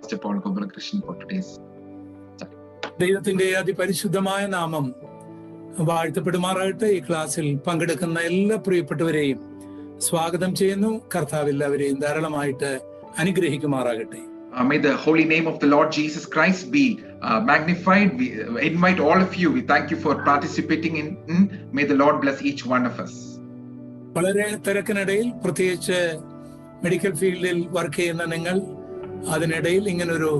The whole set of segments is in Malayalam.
Pastor Paul Gopalakrishnan for today's study. ദൈവത്തിന്റെ അതിപരിശുദ്ധമായ നാമം വാഴ്ത്തപ്പെടുമാറാകട്ടെ. ഈ ക്ലാസ്സിൽ പങ്കെടുക്കുന്ന എല്ലാ പ്രിയപ്പെട്ടവരെയും സ്വാഗതം ചെയ്യുന്നു. കർത്താവ് എല്ലാവരെയും ധാരാളമായിട്ട് അനുഗ്രഹിക്കുമാറാകട്ടെ. May the holy name of the Lord Jesus Christ be magnified. We invite all of you. We thank you for participating in. May the Lord bless each one of us. വളരെ തിരക്കിനിടയിൽ, പ്രത്യേകിച്ച് മെഡിക്കൽ ഫീൽഡിൽ വർക്ക് ചെയ്യുന്ന നിങ്ങൾ, അതിനിടയിൽ ഇങ്ങനൊരു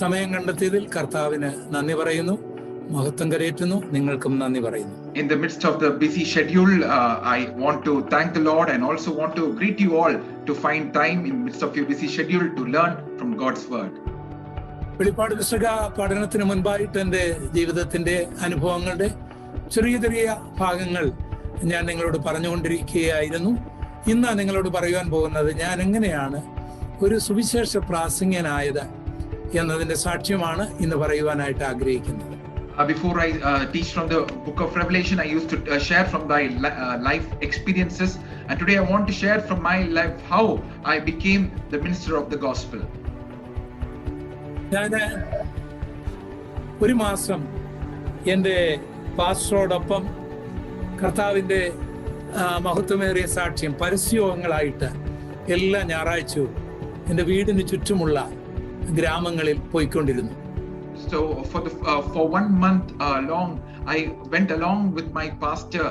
സമയം കണ്ടെത്തിയതിൽ കർത്താവിന് നന്ദി പറയുന്നു, മഹത്വം കരയേറ്റുന്നു. നിങ്ങൾക്കും നന്ദി പറയുന്നു. In the midst of the busy schedule, I want to thank the Lord and also want to greet you all to find time in the midst of your busy schedule to learn from God's word. വെളിപ്പാട് പുസ്തക പഠനത്തിന് മുൻപായിട്ട് എൻ്റെ ജീവിതത്തിന്റെ അനുഭവങ്ങളുടെ ചെറിയ ചെറിയ ഭാഗങ്ങൾ ഞാൻ നിങ്ങളോട് പറഞ്ഞുകൊണ്ടിരിക്കുകയായിരുന്നു. ഇന്ന് നിങ്ങളോട് പറയുവാൻ പോകുന്നത് ഞാൻ എങ്ങനെയാണ് ഒരു സുവിശേഷ പ്രാസംഗികനായത് എന്നതിന്റെ സാക്ഷ്യമാണ് ഇന്ന് പറയുവാനായിട്ട് ആഗ്രഹിക്കുന്നത്. Before I teach from the book of Revelation, I used to share from my life experiences, and today I want to share from my life how I became the minister of the gospel. ഞാൻ ഒരു മാസം എൻ്റെ പാസ്റ്ററോടൊപ്പം കർത്താവിൻ്റെ മഹത്വമേറിയ സാക്ഷ്യം പരസ്യങ്ങളായിട്ട് എല്ലാ ഞായറാഴ്ചയും എൻ്റെ വീടിന് ചുറ്റുമുള്ള ഗ്രാമങ്ങളിൽ പോയിക്കൊണ്ടിരുന്നു. So for 1 month long, I went along with my pastor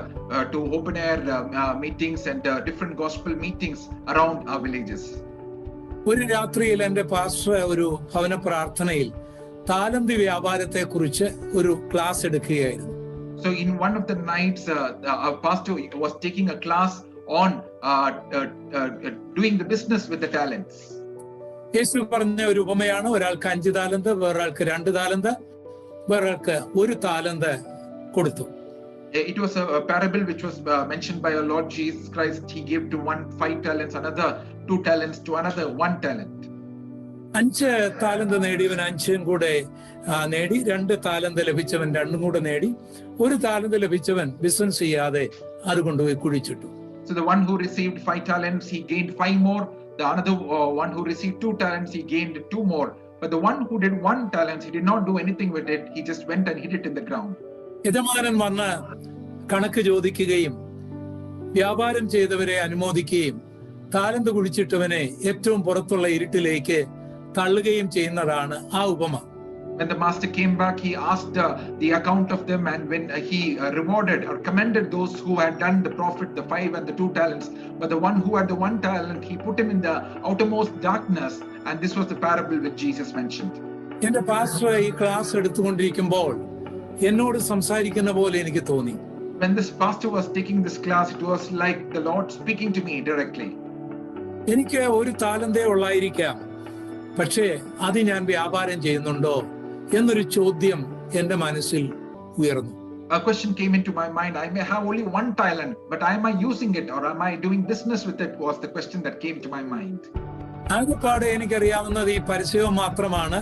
to open air meetings and different gospel meetings around our villages. ഒരു രാത്രിയിൽ എൻ്റെ പാസ്റ്റർ ഒരു ഭവന പ്രാർത്ഥനയിൽ താലന്ത് വ്യാപാരത്തെ കുറിച്ച് ഒരു class എടുക്കുകയായിരുന്നു. So in one of the nights, our pastor was taking a class on doing the business with the talents. യേശു പറഞ്ഞ ഒരു ഉപമയാണ്, ഒരാൾക്ക് 5 താലന്ത്, വേറൊരാൾക്ക് 2 താലന്ത്, വേറൊരാൾക്ക് 1 താലന്ത് കൊടുത്തു. It was a parable which was mentioned by our Lord Jesus Christ. He gave to one 5 talents, another 2 talents, to another 1 talent. 5 താലന്ത് നേടിയവൻ 5 കൂടെ നേടി, 2 താലന്ത് ലഭിച്ചവൻ 2 കൂടെ നേടി, 1 താലന്ത് ലഭിച്ചവൻ ബിസിനസ് ചെയ്യാതെ അത് കൊണ്ടുപോയി കുഴിച്ചിട്ടു. So the one who received 5 talents, he gained 5 more. The another one who received 2 talents, he gained 2 more. But the one who did 1 talent, he did not do anything with it. He just went and hid it in the ground. യജമാനൻ വന്ന് കണക്ക് ചോദിക്കുകയും വ്യാപാരം ചെയ്തവരെ അനുമോദിക്കുകയും താലന്ത് കുഴിച്ചിട്ടവനെ ഏറ്റവും പുറത്തുള്ള ഇരുട്ടിലേക്ക് തള്ളുകയും ചെയ്യുന്നതാണ് ആ ഉപമ. When the master came back, he asked the account of them, and when he rewarded or commended those who had done the profit, the 5 and the 2 talents, but the one who had the 1 talent, he put him in the outermost darkness, and this was the parable which Jesus mentioned. എന്റെ പാസ്റ്റർ ഈ ക്ലാസ് എടുത്തുകൊണ്ടിരിക്കുമ്പോൾ എന്നോട് സംസാരിക്കുന്ന പോലെ എനിക്ക് തോന്നി. When this pastor was taking this class, it was like the Lord speaking to me directly. എനിക്ക് 1 താലന്തേ ഉള്ളായിരിക്കാം, പക്ഷേ അത് ഞാൻ വ്യാപാരം ചെയ്യുന്നുണ്ടോ എന്നൊരു ചോദ്യം എന്റെ മനസ്സിൽ ഉയർന്നു. A question came into my mind. I may have only 1 talent, but am I using it or am I doing business with it? Was the question that came to my mind. ആകെപ്പാടെ എനിക്കറിയാവുന്നത് ഈ പരസ്യവും മാത്രമാണ്.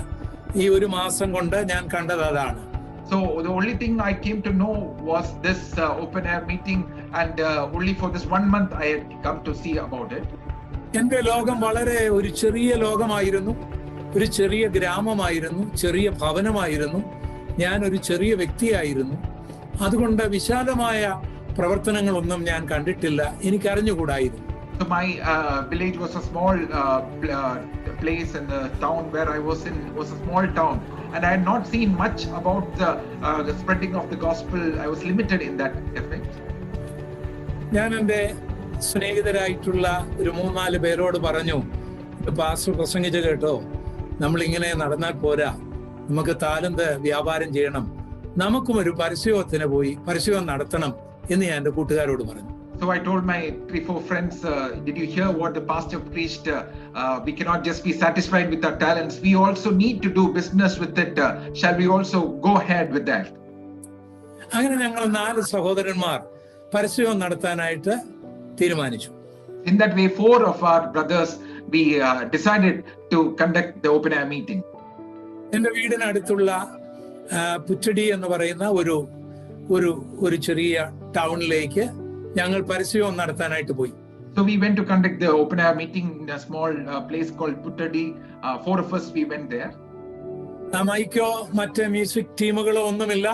ഈ 1 മാസം കൊണ്ട് ഞാൻ കണ്ടത് അതാണ്. So the only thing I came to know was this open air meeting, and only for this 1 month I had come to see about it. എന്റെ ലോകം വളരെ ഒരു ചെറിയ ലോകമായിരുന്നു, ഒരു ചെറിയ ഗ്രാമമായിരുന്നു, ചെറിയ ഭവനമായിരുന്നു. ഞാൻ ഒരു ചെറിയ വ്യക്തിയായിരുന്നു. അതുകൊണ്ട് വിശാലമായ പ്രവർത്തനങ്ങളൊന്നും ഞാൻ കണ്ടിട്ടില്ല, എനിക്കറിഞ്ഞുകൂടായിരുന്നു. So my village was a small place, and the town where I was in was a small town, and I had not seen much about the spreading of the gospel. I was limited in that effect. ഞാൻ എൻ്റെ സ്നേഹിതരായിട്ടുള്ള ഒരു 3-4 പേരോട് പറഞ്ഞു, പാസ്റ്റർ പ്രസംഗിച്ച് കേട്ടോ, നമ്മളിങ്ങനെ നടന്നാൽ പോരാ, നമുക്ക് താലന്ത് വ്യാപാരം ചെയ്യണം, നമുക്കും ഒരു പരസ്യത്തിന് പോയി പരസ്യം നടത്തണം എന്ന് ഞാൻ എൻ്റെ കൂട്ടുകാരോട് പറഞ്ഞു. So I told my 3-4 friends, did you hear what the pastor preached? We cannot just be satisfied with our talents. We also need to do business with it. Shall we also go ahead with that? അങ്ങനെ ഞങ്ങൾ 4 സഹോദരന്മാർ പരസ്യം നടത്താനായിട്ട് തീരുമാനിച്ചു. In that way, 4 of our brothers, we decided to conduct the open air meeting. എൻ്റെ വീടിനടുത്തുള്ള പുറ്റടി എന്ന് പറയുന്ന ഒരു ചെറിയ ടൗണിലേക്ക് ഞങ്ങൾ പരസ്യം നടത്താനായിട്ട് പോയി. So So we went to conduct the open air meeting in a small place called Puttadi. 4 of us, we went there. മൈക്കോ മറ്റ് മ്യൂസിക് ടീമുകളോ ഒന്നുമില്ല.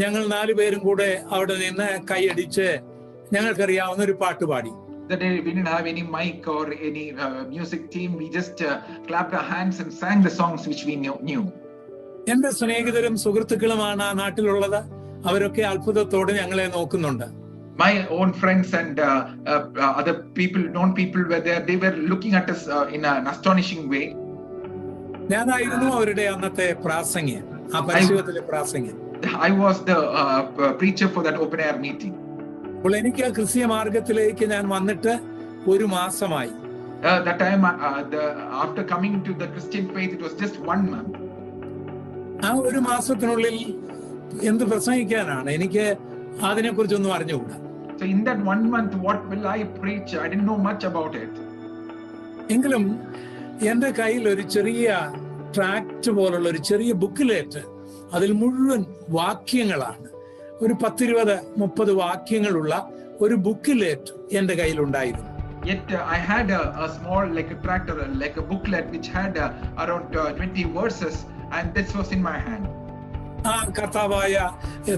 ഞങ്ങൾ 4 പേരും കൂടെ അവിടെ നിന്ന് കൈയടിച്ച് ഞങ്ങൾക്കറിയാവുന്ന ഒരു പാട്ട് പാടി. That day we didn't have any mic or any music team. We just clapped our hands and sang the songs which we knew. എന്റെ സ്നേഹിതരും സുഹൃത്തുക്കളുമാണ് ആ നാട്ടിലുള്ളത്. അവരൊക്കെ അത്ഭുതത്തോടെ ഞങ്ങളെ നോക്കുന്നുണ്ട്. My own friends and other people, known people were there. They were looking at us in an astonishing way. ഞാനായിരുന്നു അവരുടെ അന്നത്തെ പ്രാസംഗികൻ, ആ പരിശീലനത്തിലെ പ്രാസംഗികൻ. I was the preacher for that open air meeting. അപ്പോൾ എനിക്ക് ക്രിസ്തീയ മാർഗത്തിലേക്ക് ഞാൻ വന്നിട്ട് 1 മാസമായി. That time after coming to the Christian faith, it was just 1 month. ആ 1 മാസത്തിനുള്ളിൽ എന്ത് പ്രസംഗിക്കാനാണ്, എനിക്ക് അതിനെക്കുറിച്ചൊന്നും അറിഞ്ഞുകൂടാ. So in that 1 month, what will I preach? I didn't know much about it. എങ്കിലും എന്റെ കയ്യിൽ ഒരു ചെറിയ ട്രാക്ട് പോലുള്ള ഒരു ചെറിയ ബുക്കിലേറ്റ്, അതിൽ മുഴുവൻ വാക്യങ്ങളാണ്. ഒരു 10-20-30 വാക്യങ്ങളുള്ള ഒരു ബുക്കിലേറ്റ് എന്റെ കയ്യിലുണ്ടായിരുന്നു. Yet I had a small like a tract or like a booklet which had around 20 verses, and this was in my hand. ആ കർത്താവായ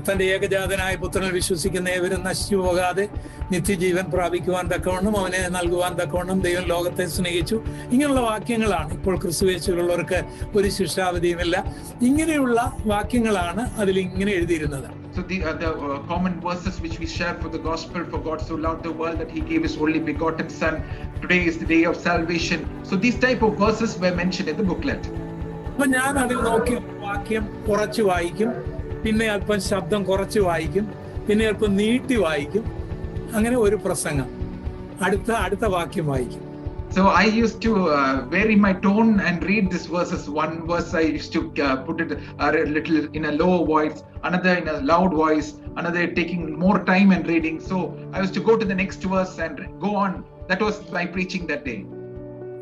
തന്റെ ഏകജാതനായ പുത്രനിൽ വിശ്വസിക്കുന്ന ഏവരും നശിച്ചു പോകാതെ നിത്യജീവൻ പ്രാപിക്കുവാൻ തക്കവണ്ണം അവനെ നൽകുവാൻ തക്കവണ്ണം ദൈവം ലോകത്തെ സ്നേഹിച്ചു. ഇങ്ങനെയുള്ള വാക്യങ്ങളാണ്. ഇപ്പോൾ ക്രിസ്തുവേശുള്ളവർക്ക് ഒരു ശിക്ഷാവിധിയുമില്ല. ഇങ്ങനെയുള്ള വാക്യങ്ങളാണ് അതിൽ ഇങ്ങനെ എഴുതിയിരുന്നത്. So the common verses which we share for the gospel, for God so loved the world that he gave his only begotten son, today is the day of salvation. So these type of verses were mentioned in the booklet. അപ്പൊ ഞാൻ അതിൽ നോക്കി വാക്യം കുറച്ച് വായിക്കും, പിന്നെ അല്പം ശബ്ദം കുറച്ച് വായിക്കും, പിന്നെ അല്പം നീട്ടി വായിക്കും. അങ്ങനെ ഒരു പ്രസംഗം, അടുത്ത വാക്യം വായിക്കും. So I used to vary my tone and read these verses. One verse I used to put it a little in a lower voice, another in a loud voice, another taking more time and reading. So I used to go to the next verse and go on. That was my preaching that day.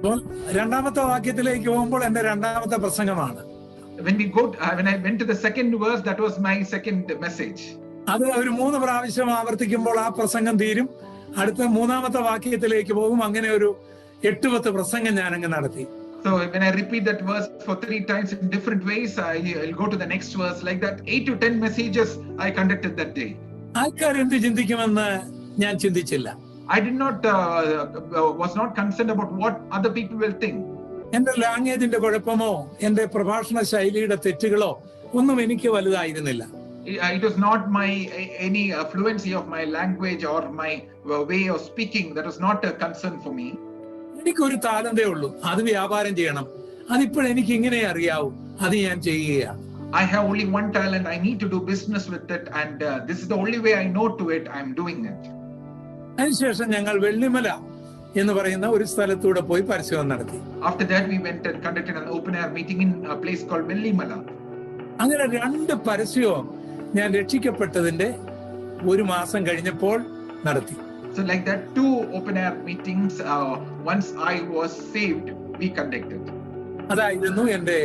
അപ്പോൾ 2ാമത്തെ വാക്യത്തിലേക്ക് പോകുമ്പോൾ എന്റെ 2ാമത്തെ പ്രസംഗമാണ്. When I went to the second verse, that was my second message. അത് ഒരു 3 പ്രാവശ്യം ആവർത്തിക്കുമ്പോൾ ആ പ്രസംഗം തീരും. അടുത്ത 3ാമത്തെ വാക്യത്തിലേക്ക് പോകും. അങ്ങനെ ഒരു 8-10 പ്രസംഗം ഞാൻ അങ്ങ് നടത്തി. So when I repeat that verse for 3 times in different ways, I'll go to the next verse. Like that, 8 to 10 messages I conducted that day. ആൾക്കാർ എന്ത് ചിന്തിക്കുമെന്ന് ഞാൻ ചിന്തിച്ചില്ല. I did not was not concerned about what other people will think. എന്റെ ലാംഗ്വേജിന്റെ കുഴപ്പമോ എന്റെ പ്രഭാഷണ ശൈലിയുടെ തെറ്റുകളോ ഒന്നും എനിക്ക് വലുതായിരുന്നില്ല. It was not any fluency of my language or my way of speaking. That was not a concern for me. എനിക്കൊരു താലന്തേ ഉള്ളൂ, അത് വ്യാപാരം ചെയ്യണം. അതിപ്പോഴെനിക്ക് ഇങ്ങനെ അറിയാവൂ, അത് ഞാൻ ചെയ്യുകയാണ്. I have only one talent. I need to do business with it, and this is the only way I know to it. I'm doing it. അതിനുശേഷം ഞങ്ങൾ വെള്ളിമല എന്ന് പറയുന്ന ഒരു സ്ഥലത്തൂടെ പോയി പരിശോധന നടത്തി. After that we went and conducted an open air meeting in a place called Vellimala. അങ്ങനെ 2 പരസ്യവും ഞാൻ രക്ഷിക്കപ്പെട്ടതിന്റെ 1 മാസം കഴിഞ്ഞപ്പോൾ നടത്തി. So like that, 2 open air meetings once I was saved we conducted. അതായിരുന്നു എന്റെ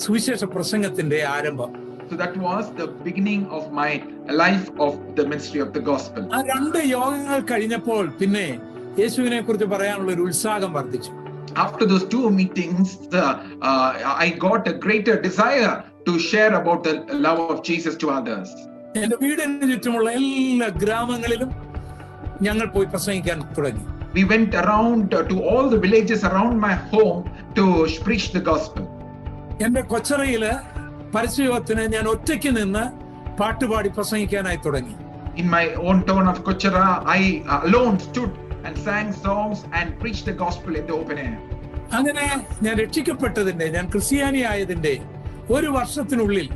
സുവിശേഷ പ്രസംഗത്തിന്റെ ആരംഭം. So that was the beginning of my life of the ministry of the gospel. ആ 2 യോഗങ്ങൾ കഴിഞ്ഞപ്പോൾ പിന്നെ യേശുവിനെ കുറിച്ച് പറയാനുള്ള ഒരു ഉത്സാഹം വർദ്ധിച്ചു. After those 2 meetings, I got a greater desire to share about the love of Jesus to others. എന്റെ വീടിന് ചുറ്റുമുള്ള എല്ലാ ഗ്രാമങ്ങളിലും ഞങ്ങൾ പോയി പ്രസംഗിക്കാൻ തുടങ്ങി. We went around to all the villages around my home to preach the gospel. എന്റെ കൊച്ചറയില് പരസ്യത്തിന് ഞാൻ ഒറ്റയ്ക്ക് നിന്ന് പാട്ടുപാടി പ്രസംഗിക്കാനായി തുടങ്ങി. In my own town of Kochara, I alone stood and sang songs and preached the gospel in the open air. അങ്ങനെ ഞാൻ രക്ഷിക്കപ്പെട്ടതിന്റെ, ഞാൻ ക്രിസ്ത്യാനിയായതിന്റെ 1 വർഷത്തിനുള്ളിൽ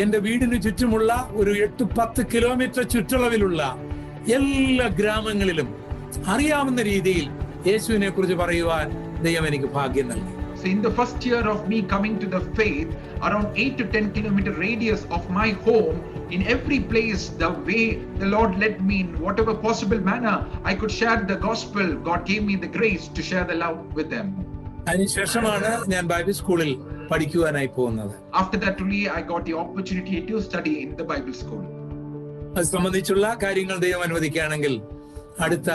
എന്റെ വീടിന് ചുറ്റുമുള്ള ഒരു 8-10 കിലോമീറ്റർ ചുറ്റളവിലുള്ള എല്ലാ ഗ്രാമങ്ങളിലും അറിയാവുന്ന രീതിയിൽ യേശുവിനെ കുറിച്ച് പറയുവാൻ ദൈവം എനിക്ക് ഭാഗ്യം നൽകി. So in the first year of me coming to the faith, around 8 to 10 kilometer radius of my home, in every place, the way the Lord led me in whatever possible manner, I could share the gospel. God gave me the grace to share the love with them. അതിനുശേഷമാണ് ഞാൻ ബൈബിൾ സ്കൂളിൽ പഠിക്കുവാനായി പോകുന്നത്. After that only I got the opportunity to study in the Bible school. അത് സംബന്ധിച്ചുള്ള കാര്യങ്ങൾ ദൈവം അനുവദിക്കുകയാണെങ്കിൽ അടുത്ത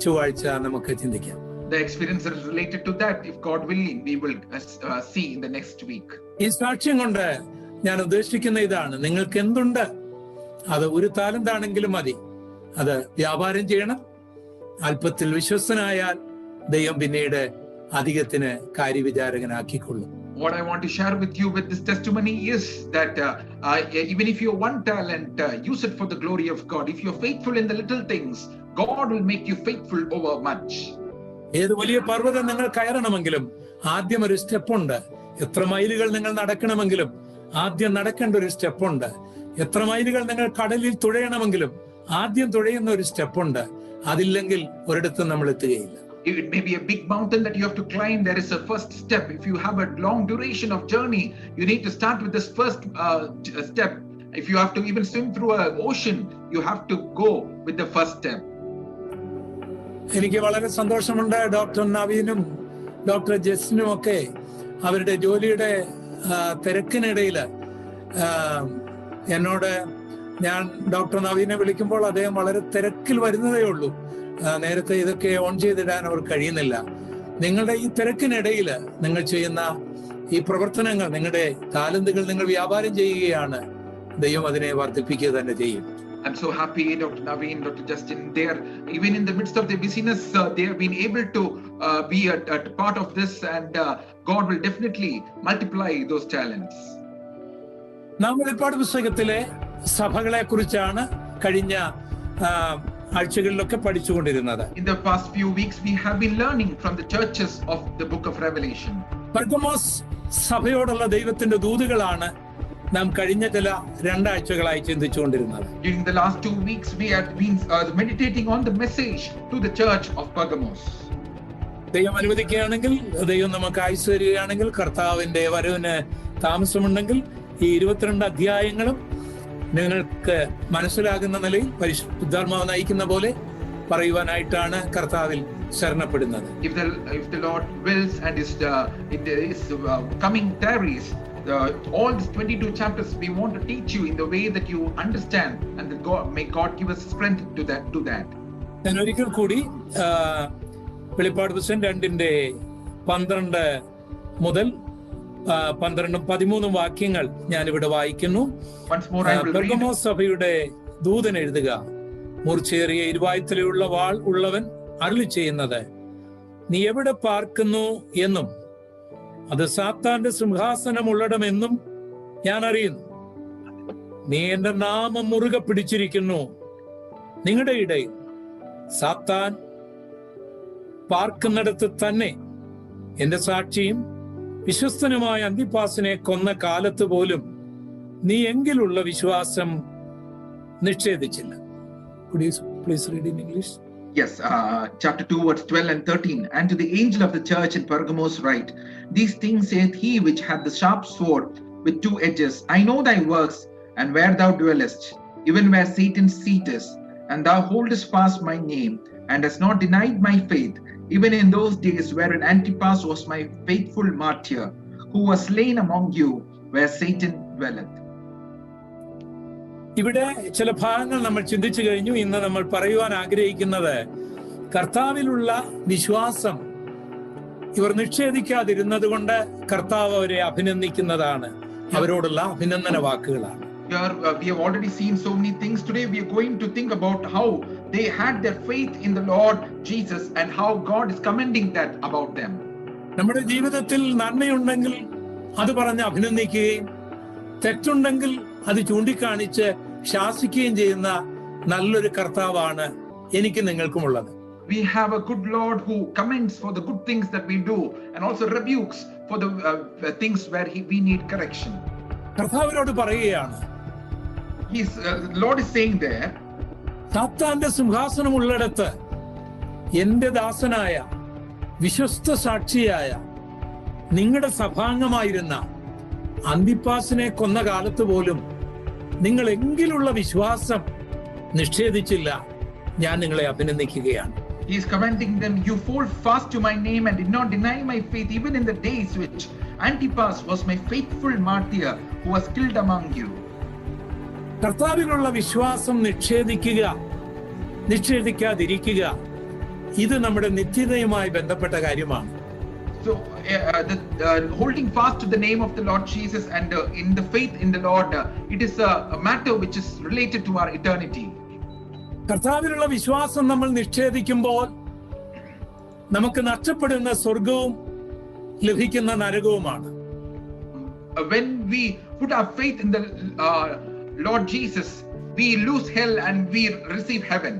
ചൊവ്വാഴ്ച നമുക്ക് ചിന്തിക്കാം. The experiences related to that, if God willing, we will see in the next week. ഈ സാക്ഷ്യം കൊണ്ട് ഞാൻ ഉദ്ദേശിക്കുന്ന ഇതാണ്: നിങ്ങൾക്ക് എന്തുണ്ട് അത് ഒരു താലന്താണെങ്കിലും മതി, അത് വ്യാപാരം ചെയ്യണം. അല്പത്തിൽ വിശ്വസ്തനായാൽ ദൈവം പിന്നീട് അധികത്തിന് കാര്യവിചാരകനാക്കിക്കൊള്ളും. What I want to share with you with this testimony is that even if you have one talent, use it for the glory of God. If you're faithful in the little things, God will make you faithful over much. ഏത് വലിയ പർവ്വതം നിങ്ങൾ കയറണമെങ്കിലും ആദ്യം ഒരു സ്റ്റെപ്പുണ്ട്. എത്ര മൈലുകൾ നിങ്ങൾ നടക്കണമെങ്കിലും ആദ്യം നടക്കേണ്ട ഒരു സ്റ്റെപ്പുണ്ട്. എത്ര മൈലുകൾ നിങ്ങൾ കടലിൽ തുഴയണമെങ്കിലും ആദ്യം തുഴയുന്ന ഒരു സ്റ്റെപ്പുണ്ട്. അതില്ലെങ്കിൽ ഒരിടത്തും നമ്മൾ എത്തുകയില്ല. It may be a big mountain that you have to climb. There is a first step. If you have a long duration of journey, you need to start with this first step. If you have to even swim through an ocean, you have to go with the first step. എനിക്ക് വളരെ സന്തോഷമുണ്ട്. ഡോക്ടർ നവീനും ഡോക്ടർ ജസ്റ്റിനും ഒക്കെ അവരുടെ ജോലിയുടെ തിരക്കിനിടയിൽ എന്നോട്, ഞാൻ ഡോക്ടർ നവീനെ വിളിക്കുമ്പോൾ അദ്ദേഹം വളരെ തിരക്കിൽ വരുന്നതേ ഉള്ളൂ. നേരത്തെ ഇതൊക്കെ ഓൺ ചെയ്തിടാൻ അവർ കഴിയുന്നില്ല. നിങ്ങളുടെ ഈ തിരക്കിനിടയിൽ നിങ്ങൾ ചെയ്യുന്ന ഈ പ്രവർത്തനങ്ങൾ, നിങ്ങളുടെ താലന്തുകൾ നിങ്ങൾ വ്യാപാരം ചെയ്യുകയാണ്. ദൈവം അതിനെ വർദ്ധിപ്പിക്കുക തന്നെ ചെയ്യും. I'm so happy, Dr. Naveen, Dr. Justin, even in the midst of their busyness, they have been able to be a part of this, and God will definitely multiply those talents. നാം വെളിപ്പാട് പുസ്തകത്തിലെ സഭകളെ കുറിച്ചാണ് കഴിഞ്ഞ ആഴ്ചകളിലൊക്കെ പഠിച്ചുകൊണ്ടിരുന്നത്. In the past few weeks, we have been learning from the churches of the book of Revelation. Pergamos സഭയോടുള്ള ദൈവത്തിന്റെ ദൂതുകളാണ് നാം കഴിഞ്ഞ ചില രണ്ടാഴ്ചകളായി ചിന്തിച്ചുകൊണ്ടിരുന്നത്. During the last 2 weeks, we have been meditating on the message to the church of Pergamos. ദൈവം അനുവദിക്കുകയാണെങ്കിൽ, ദൈവം നമുക്ക് ആയുസ്സ് തരികയാണെങ്കിൽ, കർത്താവിന്റെ വരവിന് താമസമുണ്ടെങ്കിൽ ഈ 22 അധ്യായങ്ങളും നിങ്ങൾക്ക് മനസ്സിലാകുന്ന നിലയിൽ പരിശുദ്ധാത്മാവ് നയിക്കുന്ന പോലെ പറയുവാനായിട്ടാണ് കർത്താവിൽ ശരണപ്പെടുന്നത്. If the Lord wills and it is coming tarries, all these 22 chapters we want to teach you in the way that you understand, and that may God give us strength to that. ഞാൻ ഒരിക്കൽ കൂടി വെളിപ്പാട് പുസ്തകം 2:12 മുതൽ 12-13 വാക്യങ്ങൾ ഞാനിവിടെ വായിക്കുന്നു. പെർഗമോസ് സഭയുടെ ദൂതൻ എഴുതുക: മൂർച്ചയേറിയ ഇരുവായ്ത്തലയുള്ള വാൾ ഉള്ളവൻ അരുളി ചെയ്യുന്നത്, നീ എവിടെ പാർക്കുന്നു എന്നും അത് സാത്താന്റെ സിംഹാസനമുള്ളിടമെന്നും ഞാൻ അറിയുന്നു. നീ എന്റെ നാമം മുറുകെ പിടിച്ചിരിക്കുന്നു. നിങ്ങളുടെ ഇടയിൽ സാത്താൻ പാർക്കുന്നിടത്ത് തന്നെ എന്റെ സാക്ഷിയും വിശ്വസ്തനുമായ അന്തിപ്പാസിനെ കൊന്ന കാലത്ത് പോലും നീ എങ്കിലുള്ള വിശ്വാസം നിഷേധിച്ചില്ല. Please read in English. Yes, chapter 2, verse 12 and 13. And to the angel of the church in Pergamos write, these things saith he which hath the sharp sword with 2 edges. I know thy works, and where thou dwellest, even where Satan's seat is, and thou holdest fast my name, and hast not denied my faith, even in those days wherein Antipas was my faithful martyr, who was slain among you, where Satan dwelleth. ഇവിടെ ചില ഭാഗങ്ങൾ നമ്മൾ ചിന്തിച്ചു കഴിഞ്ഞു. ഇന്ന് നമ്മൾ പറയുവാൻ ആഗ്രഹിക്കുന്നത്, കർത്താവിലുള്ള വിശ്വാസം ഇവർ നിഷേധിക്കാതിരുന്നത് കൊണ്ട് കർത്താവ് അവരെ അഭിനന്ദിക്കുന്നതാണ്. അവരോടുള്ള അഭിനന്ദന വാക്കുകളാണ്. We have already seen so many things. Today we are going to think about how they had their faith in the Lord Jesus and how God is commending that about them. നമ്മുടെ ജീവിതത്തിൽ നന്മയുണ്ടെങ്കിൽ അത് പറഞ്ഞ് അഭിനന്ദിക്കുകയും തെറ്റുണ്ടെങ്കിൽ അത് ചൂണ്ടിക്കാണിച്ച് ശാസിക്കുകയും ചെയ്യുന്ന നല്ലൊരു കർത്താവാണ് എനിക്ക് നിങ്ങൾക്കുമുള്ളത്. We have a good Lord who commends for the good things that we do and also rebukes for the things where we need correction. കർത്താവിനോട് പറയുകയാണ്, Lord is saying there, സാത്താന്റെ സിംഹാസനം ഉള്ളിടത്ത് എന്റെ ദാസനായ വിശ്വസ്ത സാക്ഷിയായ നിങ്ങളുടെ സഭാംഗമായിരുന്ന അന്തിപ്പാസിനെ കൊന്ന കാലത്ത് പോലും നിങ്ങൾ എങ്കിലുള്ള വിശ്വാസം നിഷേധിച്ചില്ല. ഞാൻ നിങ്ങളെ അഭിനന്ദിക്കുകയാണ്. He is commending them. You hold fast to my name and did not deny my faith, even in the days which Antipas was my faithful martyr, who was killed among you. കർത്താവിനുള്ള വിശ്വാസം നിഷേധിക്കാതിരിക്കുക ഇത് നമ്മുടെ നിത്യതയുമായി ബന്ധപ്പെട്ട കാര്യമാണ്. So holding fast to the name of the Lord Jesus and in the faith in the Lord, it is a matter which is related to our eternity. കർത്താവിലുള്ള വിശ്വാസം നമ്മൾ നിഷേധിക്കുമ്പോൾ നമുക്ക് നഷ്ടപ്പെടുന്ന സ്വർഗവും ലഭിക്കുന്ന നരകവുമാണ്. When we put our faith in the Lord Jesus, we lose hell and we receive heaven.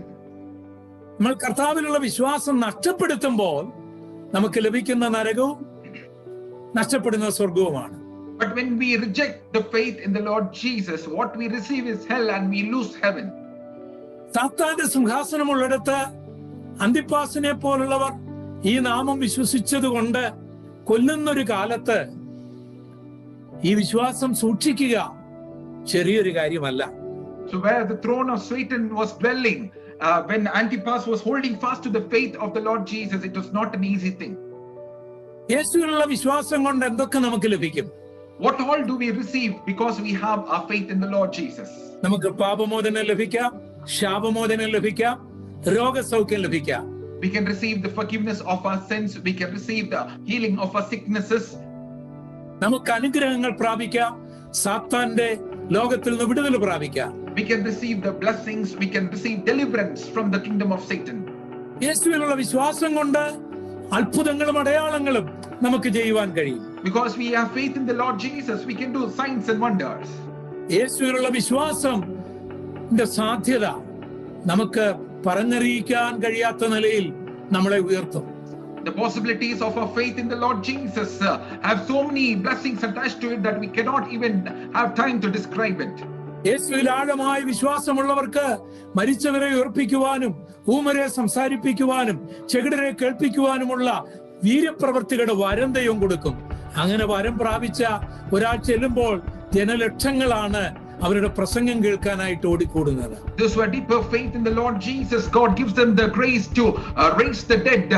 നമ്മൾ കർത്താവിലുള്ള വിശ്വാസം നഷ്ടപ്പെടുത്തുമ്പോൾ നമുക്ക് ലഭിക്കുന്ന നരകവും നഷ്ടപ്പെടുന്ന സ്വർഗവുമാണ്. But when we reject the faith in the Lord Jesus, what we receive is hell and we lose heaven. സാത്താന്റെ സിംഹാസനമുള്ളിടത്ത് അന്തിപ്പാസിനെ പോലുള്ളവർ ഈ നാമം വിശ്വസിച്ചത് കൊണ്ട് കൊല്ലുന്നൊരു കാലത്ത് ഈ വിശ്വാസം സൂക്ഷിക്കുക ചെറിയൊരു കാര്യമല്ല. So where the throne of Satan was dwelling, when Antipas was holding fast to the faith of the Lord Jesus, it was not an easy thing. യേശുവിലുള്ള വിശ്വാസം കൊണ്ട് എന്തൊക്കെ നമുക്ക് ലഭിക്കും? What all do we receive because we have our faith in the Lord Jesus? നമുക്ക് പാപമോചനം ലഭിക്കാം, ശാപമോചനം ലഭിക്കാം, രോഗസൗഖ്യം ലഭിക്കാം. We can receive the forgiveness of our sins. We can receive the healing of our sicknesses. നമുക്ക് അനുഗ്രഹങ്ങൾ പ്രാപിക്കാം, സാത്താന്റെ ലോകത്തിൽ നിന്ന് വിടുതൽ പ്രാപിക്കാം. We can receive the blessings. We can receive deliverance from the kingdom of Satan. യേശുവിലുള്ള വിശ്വാസം കൊണ്ട് അത്ഭുതങ്ങളും അടയാളങ്ങളും നമുക്ക് ചെയ്യുവാൻ കഴിയും. Because we have faith in the Lord Jesus, we can do signs and wonders. യേശുവിലുള്ള വിശ്വാസത്തിന്റെ സാധ്യത നമുക്ക് പറഞ്ഞറിയിക്കാൻ കഴിയാത്ത നിലയിൽ നമ്മളെ ഉയർത്തും. The possibilities of our faith in the Lord Jesus have so many blessings attached to it that we cannot even have time to describe it. യേശുവിൽ ആഴമായ വിശ്വാസമുള്ളവർക്ക് മരിച്ചവരെ ഉയർപ്പിക്കുവാനും ഊമരെ സംസാരിപ്പിക്കുവാനും ചെകിടരെ കേൾപ്പിക്കുവാനുമുള്ള വീര്യപ്രവർത്തികളുടെ വരം ദൈവം കൊടുക്കും. അങ്ങനെ വരം പ്രാപിച്ച ഒരാൾ ചെല്ലുമ്പോൾ ജനലക്ഷങ്ങളാണ് അവരുടെ പ്രസംഗം കേൾക്കാനായിട്ട് ഓടിക്കൂടുന്നത്. Those who have deeper faith in the Lord Jesus, God gives them the grace to raise the dead,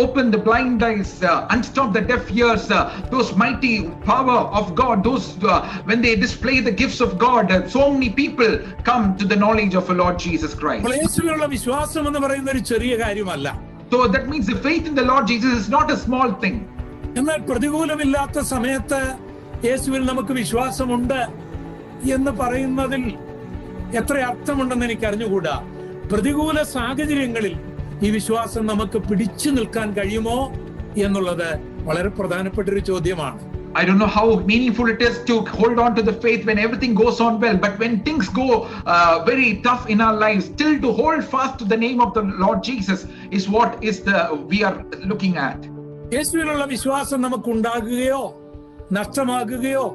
open the blind eyes, unstop the deaf ears. Those mighty power of God, those when they display the gifts of God, so many people come to the knowledge of the Lord Jesus Christ. യേശുവിലുള്ള വിശ്വാസം എന്ന് പറയുന്ന ഒരു ചെറിയ കാര്യമല്ല. So that means the faith in the Lord Jesus is not a small thing. എന്നാൽ പ്രതികൂലമില്ലാത്ത സമയത്ത് യേശുവിൽ നമുക്ക് വിശ്വാസമുണ്ട് എന്ന് പറയുന്നതിൽ എത്ര അർത്ഥമുണ്ടെന്ന് എനിക്ക് അറിഞ്ഞുകൂടാ. പ്രതികൂല സാഹചര്യങ്ങളിൽ ഈ വിശ്വാസം നമുക്ക് പിടിച്ചു നിൽക്കാൻ കഴിയുമോ എന്നുള്ളത് വളരെ പ്രധാനപ്പെട്ട ഒരു ചോദ്യമാണ്. I don't know how meaningful it is to hold on to the faith when everything goes on well, but when things go very tough in our lives, still to hold fast to the name of the Lord Jesus is what we are looking at. യേശുവിലുള്ള വിശ്വാസം നമുക്ക് ഉണ്ടാകുകയോ നഷ്ടമാകുകയോ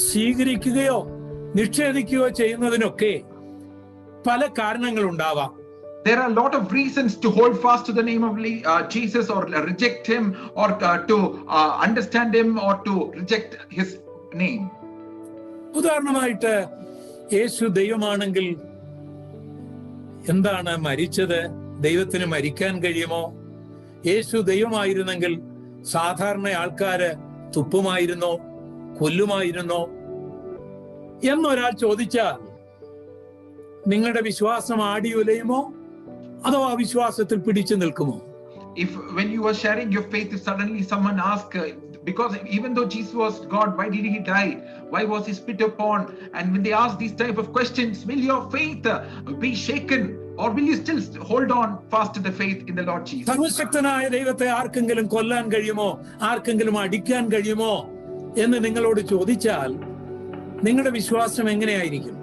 സ്വീകരിക്കുകയോ നിഷേധിക്കുകയോ ചെയ്യുന്നതിനൊക്കെ പല കാരണങ്ങൾ ഉണ്ടാവാം. There are a lot of reasons to hold fast to the name of Jesus or reject him or to understand him or to reject his name. ഉദാഹരണമായിട്ട് യേശു ദൈവമാണെങ്കിൽ എന്താണ് മരിച്ചത്? ദൈവത്തിന് മരിക്കാൻ കഴിയുമോ? യേശു ദൈവമായിരുന്നെങ്കിൽ സാധാരണ ആൾക്കാര് തുപ്പുമായിരുന്നോ, കൊല്ലുമായിരുന്നോ എന്നൊരാൾ ചോദിച്ചാൽ നിങ്ങളുടെ വിശ്വാസം ആടിയുലയുമോ അതോ ആ വിശ്വാസത്തിൽ പിടിച്ചു നിൽക്കുമോ? If when you were sharing your faith, if suddenly someone asks, because even though Jesus was God, why did he die? Why was he spit upon? And when they ask these type of questions, will your faith be shaken or will you still hold on fast to the faith in the Lord Jesus? സർവശക്തനായ ദൈവത്തെ ആർക്കെങ്കിലും കൊല്ലാൻ കഴിയുമോ, ആർക്കെങ്കിലും അടിക്കാൻ കഴിയുമോ എന്ന് നിങ്ങളോട് ചോദിച്ചാൽ നിങ്ങളുടെ വിശ്വാസം എങ്ങനെയായിരിക്കും?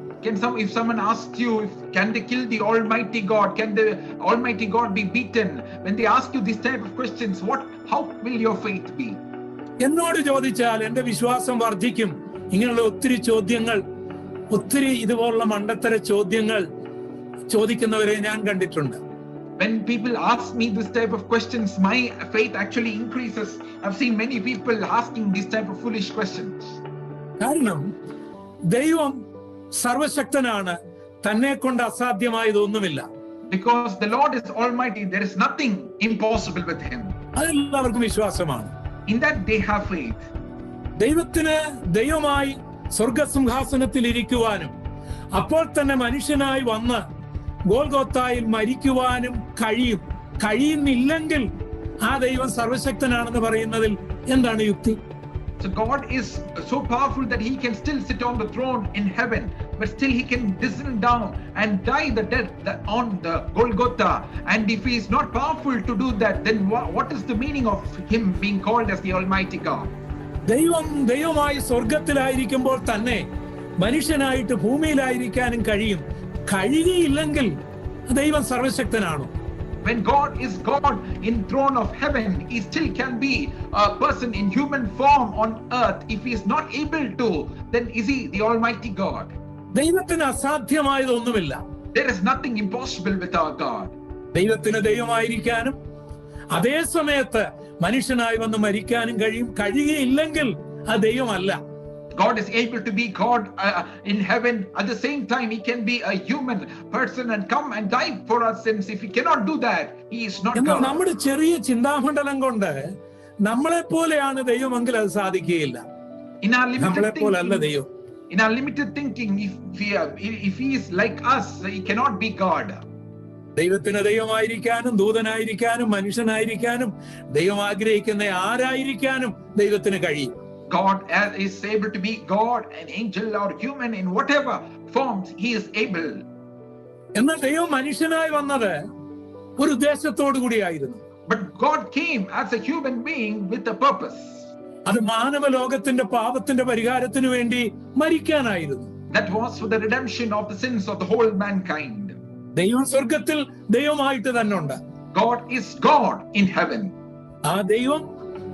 If someone asks you, can they kill the Almighty God? Can the Almighty God be beaten? When they ask you these type of questions, how will your faith be? എന്നോട് ചോദിച്ചാൽ എന്റെ വിശ്വാസം വർദ്ധിക്കും. ഇങ്ങനെയുള്ള ഒത്തിരി ചോദ്യങ്ങൾ, ഒത്തിരി ഇതുപോലുള്ള മണ്ടത്തര ചോദ്യങ്ങൾ ചോദിക്കുന്നവരെ ഞാൻ കണ്ടിട്ടുണ്ട്. When people ask me this type of questions, my faith actually increases. I've seen many people asking these type of foolish questions. കാരണം ദൈവം സർവശക്തനാണ്, തന്നെ കൊണ്ട് അസാധ്യമായതൊന്നുമില്ല. Because the Lord is almighty, there is nothing impossible with him. അതെല്ലാവർക്കും വിശ്വാസമാണ്. In that they have faith. ദൈവത്തിന് ദൈവമായി സ്വർഗസിംഹാസനത്തിൽ ഇരിക്കുവാനും അപ്പോൾ തന്നെ മനുഷ്യനായി വന്ന് ഗോൽഗോത്തായിൽ മരിക്കുവാനും കഴിയും. കഴിയുന്നില്ലെങ്കിൽ ആ ദൈവം സർവശക്തനാണെന്ന് പറയുന്നതിൽ എന്താണ് യുക്തി? So God is so powerful that he can still sit on the throne in heaven, but still he can descend down and die the death on the Golgotha. And if he is not powerful to do that, then what is the meaning of him being called as the Almighty God? ദൈവമായി സ്വർഗത്തിലായിരിക്കുമ്പോൾ തന്നെ മനുഷ്യനായിട്ട് ഭൂമിയിലായിരിക്കാനും കഴിയുകയില്ലെങ്കിൽ ദൈവം സർവശക്തനാണോ? When God is God in throne of heaven, he still can be a person in human form on earth. If he is not able to, then is he the Almighty God? ദൈവത്തിന് അസാധ്യമായതൊന്നുമില്ല. There is nothing impossible with our God. ദൈവത്തിന് ദൈവമായിരിക്കാനും അതേ സമയത്ത് മനുഷ്യനായി വന്ന് മരിക്കാനും കഴിയുകയില്ലെങ്കിൽ ആ ദൈവമല്ല. God is able to be God in heaven. At the same time, he can be a human person and come and die for our sins. If he cannot do that, he is not God. നമ്മുടെ ചെറിയ ചിന്താമണ്ഡലം കൊണ്ട് നമ്മളെ പോലെയാണ് ദൈവമെങ്കിൽ അത് സാധിക്കുകയില്ല. In our limited thinking, if he is like us, he cannot be God. ദൈവത്തിന് ദൈവമായിരിക്കാനും ദൂതനായിരിക്കാനും മനുഷ്യനായിരിക്കാനും ദൈവം ആഗ്രഹിക്കുന്ന ആരായിരിക്കാനും ദൈവത്തിന് കഴിയും. God is able to be God, an angel or human, in whatever forms he is able. എന്നാൽ ദൈവം മനുഷ്യനായി വന്നത് ഒരു ഉദ്ദേശത്തോടു കൂടിയായിരുന്നു. But God came as a human being with a purpose. അത് മാനവ ലോകത്തിന്റെ പാപത്തിന്റെ പരിഹാരത്തിന് വേണ്ടി മരിക്കാനായിരുന്നു. That was for the redemption of the sins of the whole mankind. ദൈവം സ്വർഗത്തിൽ ദൈവമായിട്ട് തന്നെ ഉണ്ട്. God is God in heaven. ആ ദൈവം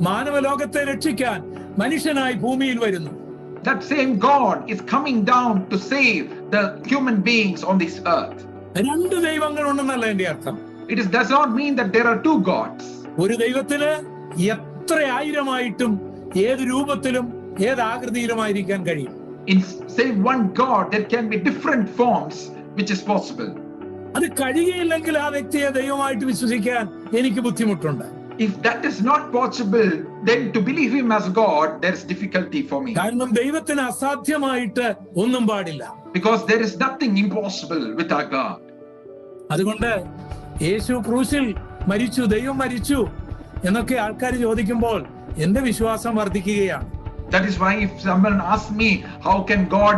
മാനവ ലോകത്തെ രക്ഷിക്കാൻ മനുഷ്യനായി ഭൂമിയിൽ വരുന്നു. That same God is coming down to save the human beings on this earth. രണ്ട് ദൈവങ്ങൾ ഉണ്ടെന്നല്ല എന്റെ അർത്ഥം. It does not mean that there are two gods. ഒരു ദൈവത്തിന് എത്ര ആയിരമായിട്ടും ഏത് രൂപത്തിലും ഏത് ആകൃതിയിലുമായിരിക്കാൻ കഴിയും. In same one God there can be different forms which is possible. അത് കഴിയുകയില്ലെങ്കിൽ ആ വ്യക്തിയെ ദൈവമായിട്ട് വിശ്വസിക്കാൻ എനിക്ക് ബുദ്ധിമുട്ടുണ്ട്. If that is not possible, then to believe him as God, there is difficulty for me. കാരണം ദൈവത്തിന് അസാധ്യമായിട്ട് ഒന്നും പാടില്ല. Because there is nothing impossible with our God. അതുകൊണ്ട് യേശു ക്രൂശിൽ മരിച്ചു, ദൈവം മരിച്ചു എന്നൊക്കെ ആൾക്കാർ ചോദിക്കുമ്പോൾ എന്റെ വിശ്വാസം വർദ്ധിക്കുകയാണ്. That is why if someone asks me, how can God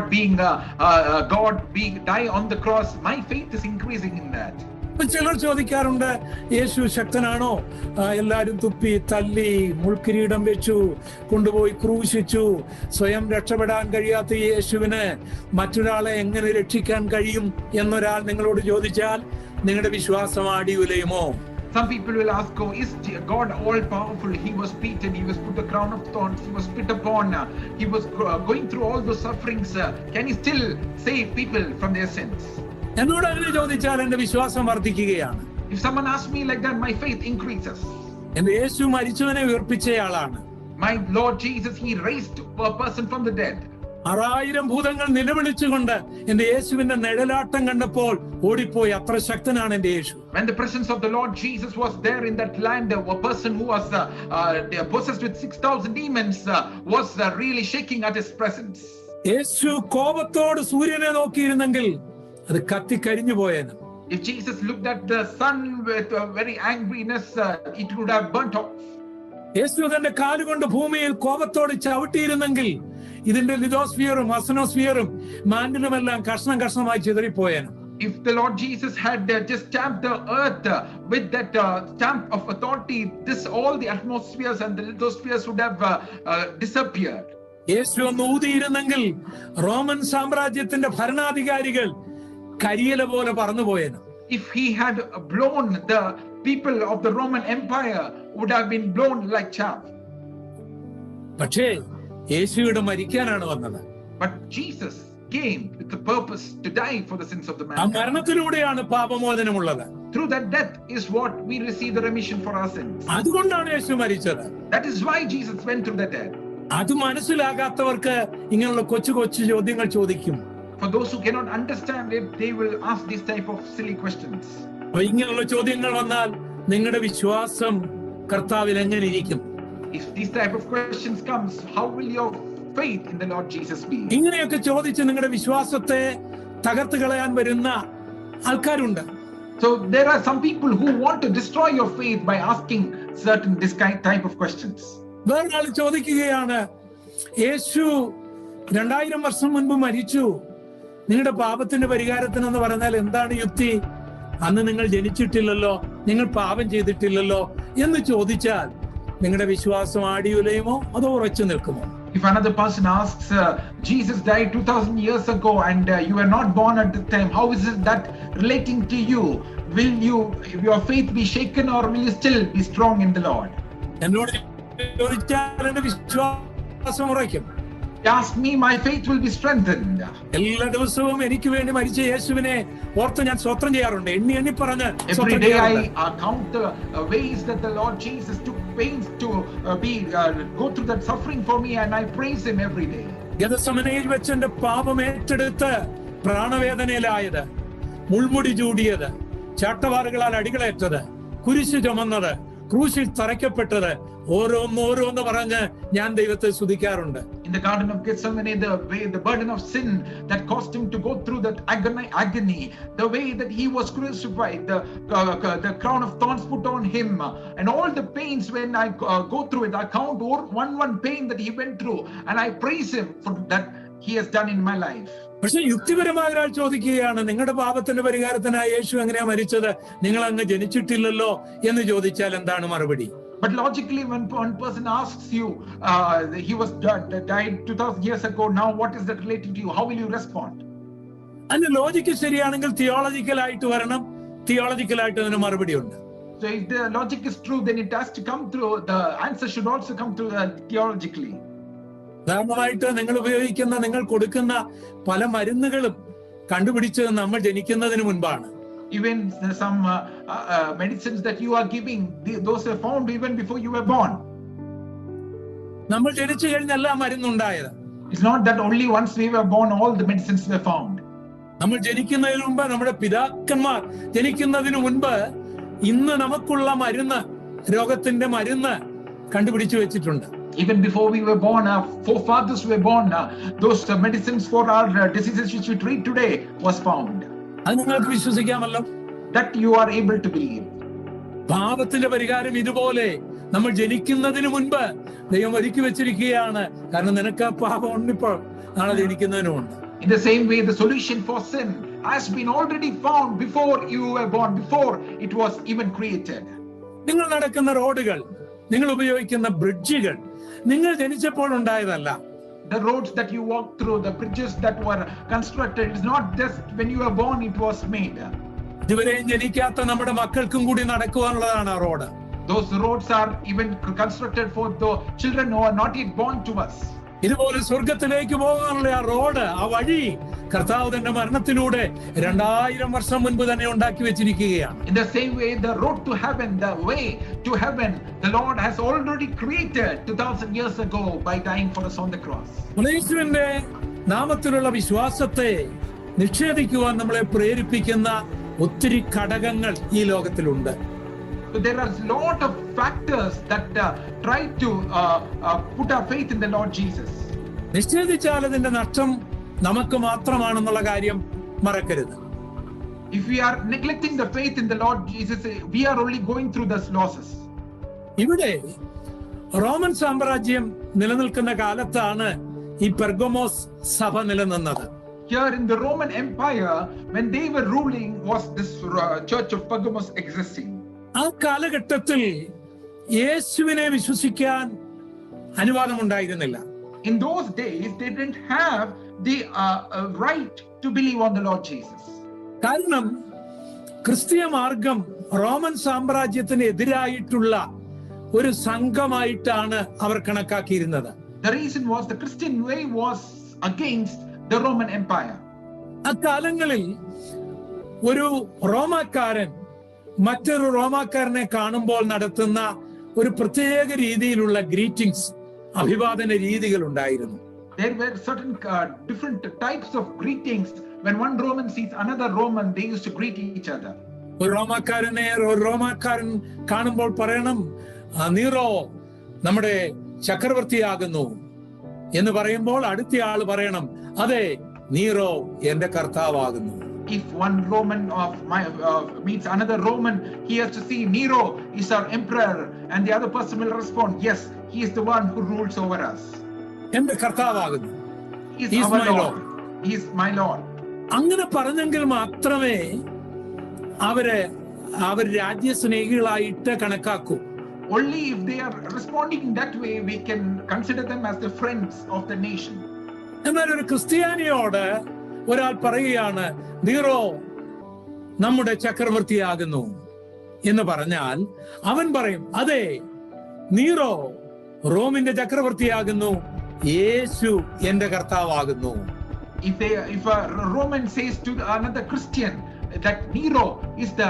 die on the cross, my faith is increasing in that. ചിലർ ചോദിക്കാറുണ്ട്, യേശു ശക്തനാണോ? എല്ലാരും തുപ്പി തല്ലി മുൾക്കിരീടം വെച്ചു കൊണ്ടുപോയി ക്രൂശിച്ചു. സ്വയം രക്ഷപ്പെടാൻ കഴിയാത്ത യേശുവിന് മറ്റൊരാളെ എങ്ങനെ രക്ഷിക്കാൻ കഴിയും എന്നൊരാൾ നിങ്ങളോട് ചോദിച്ചാൽ നിങ്ങളുടെ വിശ്വാസം ആടിയുലയുമോ? Some people will ask, oh, is God all powerful? He was beaten, he was put a crown of thorns, he was spit upon, he was going through all those sufferings. Can he still save people from their sins? എന്നോട് അങ്ങനെ ചോദിച്ചാൽ എന്റെ വിശ്വാസം വർദ്ധിക്കുകയാണ്. If someone asks me like that, my faith increases. എന്റെ യേശു മരിച്ചവനെ ഉയർപ്പിച്ചയാളാണ്. My Lord Jesus, he raised a person from the dead. 6000 ഭൂതങ്ങൾ നിലവിളിച്ചുകൊണ്ട് എന്റെ യേശുവിന്റെ നിഴലാട്ടം കണ്ടപ്പോൾ ഓടിപ്പോയി. അത്ര ശക്തനാണ് എന്റെ യേശു. When the presence of the Lord Jesus was there in that land, a person who was possessed with 6000 demons was really shaking at his presence. യേശു കോപത്തോട് സൂര്യനെ നോക്കിയിരുന്നെങ്കിൽ അത് കത്തിക്കരിഞ്ഞു പോയേനെ. If Jesus looked at the sun with very angriness, it would have burnt off. യേശു തന്റെ കാലുകൊണ്ട് ഭൂമിയിൽ കോപത്തോട് ചവിട്ടിയിരുന്നെങ്കിൽ ഇതിന്റെ ലിതോസ്ഫിയറും അസനോസ്ഫിയറും മാൻഡിലുമെല്ലാം കഷ്ണം കഷ്ണമായി ചിതറിപ്പോയേനെ. If the Lord Jesus had just stamped the earth with that stamp of authority, all the atmospheres and the lithospheres would have disappeared. യേശു ഒന്ന് ഊതിയിരുന്നെങ്കിൽ റോമൻ സാമ്രാജ്യത്തിന്റെ ഭരണാധികാരികൾ കരിയില പോലെ പറന്നുപോയേനെ. If he had blown, the people of the Roman Empire would have been blown like chaff. പക്ഷേ യേശുവിടെ മരിക്കാനാണ് വന്നത്. But Jesus came with the purpose to die for the sins of the man. ആ മരണത്തിലൂടെയാണ് പാപമോചനമുള്ളത്. Through that death is what we receive the remission for our sins. അതുകൊണ്ടാണ് യേശു മരിച്ചത്. That is why Jesus went through that death. അത് മനസ്സിലാകാത്തവർക്ക് ഇങ്ങനെയുള്ള കൊച്ചു കൊച്ചു ചോദ്യങ്ങൾ ചോദിക്കും. For those who cannot understand it, they will ask this type of silly questions. ഇങ്ങനെയുള്ള ചോദ്യങ്ങൾ വന്നാൽ നിങ്ങളുടെ വിശ്വാസം കർത്താവിൽ എങ്ങനെ ഇരിക്കും? If these type of questions comes, how will your faith in the Lord Jesus be? ഇങ്ങനെയൊക്കെ ചോദിച്ച് നിങ്ങളുടെ വിശ്വാസത്തെ തകർത്ത് കളയാൻ വരുന്ന ആൾക്കാരുണ്ട്. So there are some people who want to destroy your faith by asking certain this type of questions. വേറൊരാൾ ചോദിക്കുകയാണ്, യേശു 2000 വർഷം മുൻപ് മരിച്ചു, നിങ്ങളുടെ പാപത്തിന്റെ പരിഹാരത്തിനെന്ന് പറഞ്ഞാൽ എന്താണ് യുക്തി? അന്ന് നിങ്ങൾ ജനിച്ചിട്ടില്ലല്ലോ, നിങ്ങൾ പാപം ചെയ്തിട്ടില്ലല്ലോ എന്ന് ചോദിച്ചാൽ നിങ്ങളുടെ വിശ്വാസം ആടിയുലയുമോ അതോ ഉറച്ചു നിൽക്കുമോ? If another person asks, Jesus died 2000 years ago and you were not born at the time, how is it that relating to you? Will your faith be shaken or will you still be strong in the Lord? എന്നോട് ചോദിച്ചാൽ എന്റെ വിശ്വാസം ഉറയ്ക്കും. Ask me, my faith will be strengthened. എല്ലാ ദിവസവും എനിക്ക് വേണ്ടി മരിച്ച യേശുവിനെ ഓർത്ത് ഞാൻ സ്തോത്രം ചെയ്യാറുണ്ട്. എണ്ണി പറഞ്ഞ് every day I count the ways that the Lord Jesus took pains to go through that suffering for me, and I praise him every day. ഗെത്സമനയിൽ വെച്ച് എന്റെ പാപം ഏറ്റെടുത്ത് പ്രാണവേദനയിലായത്, മുൾമുടി ചൂടിയത്, ചാട്ടവാറുകളാൽ അടികളേറ്റത്, കുരിശ് ചുമന്നത്, ക്രൂശിൽ തറയ്ക്കപ്പെട്ടത്, ഓരോന്ന് പറഞ്ഞ് ഞാൻ ദൈവത്തെ സ്തുതിക്കാറുണ്ട്. In the Garden of Gethsemane, the burden of sin that caused him to go through that agony, the way that he was crucified, the crown of thorns put on him, and all the pains when I go through it, I count one pain that he went through, and I praise him for that he has done in my life. പക്ഷെ യുക്തിപരമായ ഒരാൾ ചോദിക്കുകയാണ്, നിങ്ങളുടെ പാപത്തിന്റെ പരിഹാരത്തിനായി യേശു എങ്ങനെയാ മരിച്ചത്, നിങ്ങൾ അങ്ങ് ജനിച്ചിട്ടില്ലല്ലോ എന്ന് ചോദിച്ചാൽ എന്താണ് മറുപടി? But logically, when one person asks you, he was died 2000 years ago, now what is that relating to you? How will you respond? അതിന്റെ ലോജിക്ക് ശരിയാണെങ്കിൽ തിയോളജിക്കലായിട്ട് വരണം, തിയോളജിക്കലായിട്ട് അതിന് മറുപടി ഉണ്ട്. So if the logic is true, then it has to come through, the answer should also come through theologically. ഉദാഹരണമായിട്ട് നിങ്ങൾ ഉപയോഗിക്കുന്ന, നിങ്ങൾ കൊടുക്കുന്ന പല മരുന്നുകളും കണ്ടുപിടിച്ചത് നമ്മൾ ജനിക്കുന്നതിന് മുൻപാണ്. Even some medicines that you are giving, those were found even before you were born. നമ്മൾ ജനിച്ചു കഴിഞ്ഞല്ല മരുന്നുണ്ടായത്. It's not that only once we were born all the medicines were found. നമ്മൾ ജനിക്കുന്നതിന് മുമ്പ്, നമ്മുടെ പിതാക്കന്മാർ ജനിക്കുന്നതിന് മുൻപ് ഇന്ന് നമുക്കുള്ള മരുന്ന്, രോഗത്തിന്റെ മരുന്ന് കണ്ടുപിടിച്ചു വെച്ചിട്ടുണ്ട്. Even before we were born, our forefathers were born, those medicines for our diseases which we treat today was found. അത് നിങ്ങൾക്ക് വിശ്വസിക്കാമല്ലോ. That you are able to believe. പാപത്തിന്റെ പരിഹാരം ഇതുപോലെ നമ്മൾ ജനിക്കുന്നതിന് മുൻപ് ദൈവം ഒരുക്കി വെച്ചിരിക്കുകയാണ്. കാരണം നിനക്ക് ആ പാപം ഉണ്ടിപ്പോൾ, നാളെ ജനിക്കുന്നതിനുമുണ്ട്. In the same way, the solution for sin has been already found before you were born, before it was even created. നിങ്ങൾ നടക്കുന്ന റോഡുകൾ, നിങ്ങൾ ഉപയോഗിക്കുന്ന ബ്രിഡ്ജുകൾ നിങ്ങൾ ജനിച്ചപ്പോൾ ഉണ്ടായതല്ല. The roads that you walk through, the bridges that were constructed, it's not just when you were born it was made. ഇതുവരെയും ജനിക്കാത്ത നമ്മുടെ മക്കൾക്കും കൂടി നടക്കുവാനുള്ളതാണ് ആ road. Those roads are even constructed for the children who are not yet born to us. ഇതുപോലെ സ്വർഗത്തിലേക്ക് പോകാനുള്ള ആ റോഡ്, ആ വഴി കർത്താവ് തന്റെ മരണത്തിലൂടെ 2000 വർഷം മുൻപ് തന്നെ ഉണ്ടാക്കി വെച്ചിരിക്കുകയാണ്. In the same way, the road to heaven, the way to heaven, the Lord has already created 2000 years ago by dying for us on the cross. യേശുവിന്റെ നാമത്തിലുള്ള വിശ്വാസത്തെ നിഷേധിക്കുവാൻ നമ്മളെ പ്രേരിപ്പിക്കുന്ന ഒത്തിരി ഘടകങ്ങൾ ഈ ലോകത്തിലുണ്ട്. So there are a lot of factors that try to put our faith in the Lord Jesus. നിഷേധിച്ചാൽ അതിന്റെ നഷ്ടം നമുക്ക് മാത്രമാണെന്നുള്ള കാര്യം മറക്കരുത്. If we are neglecting the faith in the Lord Jesus, we are only going through those losses. ഇവിടെ റോമൻ സാമ്രാജ്യം നിലനിൽക്കുന്ന കാലത്താണ് ഈ പെർഗമോസ് സഭ നിലനിന്നത്. Here in the Roman Empire, when they were ruling, was this church of Pergamos existing. ആ കാലഘട്ടത്തിൽ യേശുവിനെ വിശ്വസിക്കാൻ അനുവാദമുണ്ടായിരുന്നില്ല. In those days, they didn't have the right to believe on the Lord Jesus. കാരണം ക്രിസ്തീയ മാർഗം റോമൻ സാമ്രാജ്യത്തിന് എതിരായിട്ടുള്ള ഒരു സംഘമായിട്ടാണ് അവർ കണക്കാക്കിയിരുന്നത്. The reason was the Christian way was against the Roman Empire. അക്കാലങ്ങളിൽ ഒരു റോമാക്കാരൻ മറ്റൊരു റോമാക്കാരനെ കാണുമ്പോൾ നടത്തുന്ന ഒരു പ്രത്യേക രീതിയിലുള്ള ഗ്രീറ്റിംഗ്സ്, അഭിവാദന രീതികൾ ഉണ്ടായിരുന്നു. There were certain different types of greetings. When one Roman sees another Roman, they used to greet each other. ഒരു റോമാക്കാരൻ കാണുമ്പോൾ പറയണം, നീറോ നമ്മുടെ ചക്രവർത്തിയാകുന്നു എന്ന് പറയുമ്പോൾ അടുത്ത ആൾ പറയണം, അതെ നീറോ എന്റെ കർത്താവാകുന്നു. if one Roman meets another Roman, he has to see Nero is our emperor, and the other person will respond, yes, he is the one who rules over us. എന്റെ കർത്താവാകുന്നു. He is our Lord. He is my Lord. അങ്ങനെ പറഞ്ഞെങ്കിൽ മാത്രമേ അവർ രാജ്യസ്നേഹികളായിട്ട് കണക്കാക്കൂ. Only if they are responding in that way, we can consider them as the friends of the nation. എന്നാൽ ഒരു ക്രിസ്ത്യാനിയോട് ഒരാൾ പറയുകയാണ്, നീറോ നമ്മുടെ ചക്രവർത്തിയാകുന്നു എന്ന് പറഞ്ഞാൽ അവൻ പറയും, അതെ, നീറോ റോമിന്റെ ചക്രവർത്തിയാകുന്നു, യേശു എന്റെ കർത്താവാകുന്നു. If a Roman says to another Christian that Nero is the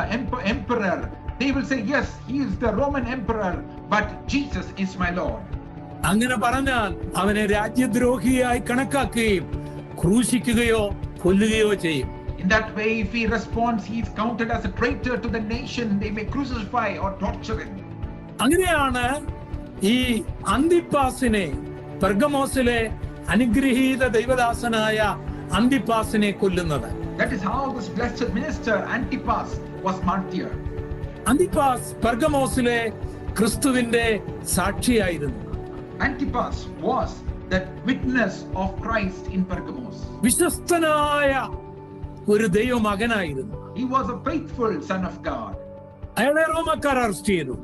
emperor, they will say, yes, he is the Roman emperor, but Jesus is my Lord. അങ്ങനെ പറഞ്ഞാൽ അവനെ രാജ്യദ്രോഹിയായി കണക്കാക്കുകയും ക്രൂശിക്കുകയോ കൊല്ലുകയോ ചെയ്യും. In that way, if he responds, he is counted as a traitor to the nation. They may crucify or torture him. അങ്ങനെയാണ് ഈ അന്തിപ്പാസിനെ, പെർഗമോസിലെ അനുഗ്രഹീത ദൈവദാസനായ അന്തിപ്പാസിനെ കൊല്ലുന്നത്. That is how this blessed minister Antipas was martyred. Antipas പെർഗമോസിലെ ക്രിസ്തുവിന്റെ സാക്ഷിയായിരുന്നു. Antipas was the witness of Christ in Pergamos. വിശ്വസ്തനായ ഒരു ദൈവമകനായിരുന്നു. He was a faithful son of God. അയാളെ റോമക്കാർ അറസ്റ്റ് ചെയ്തു.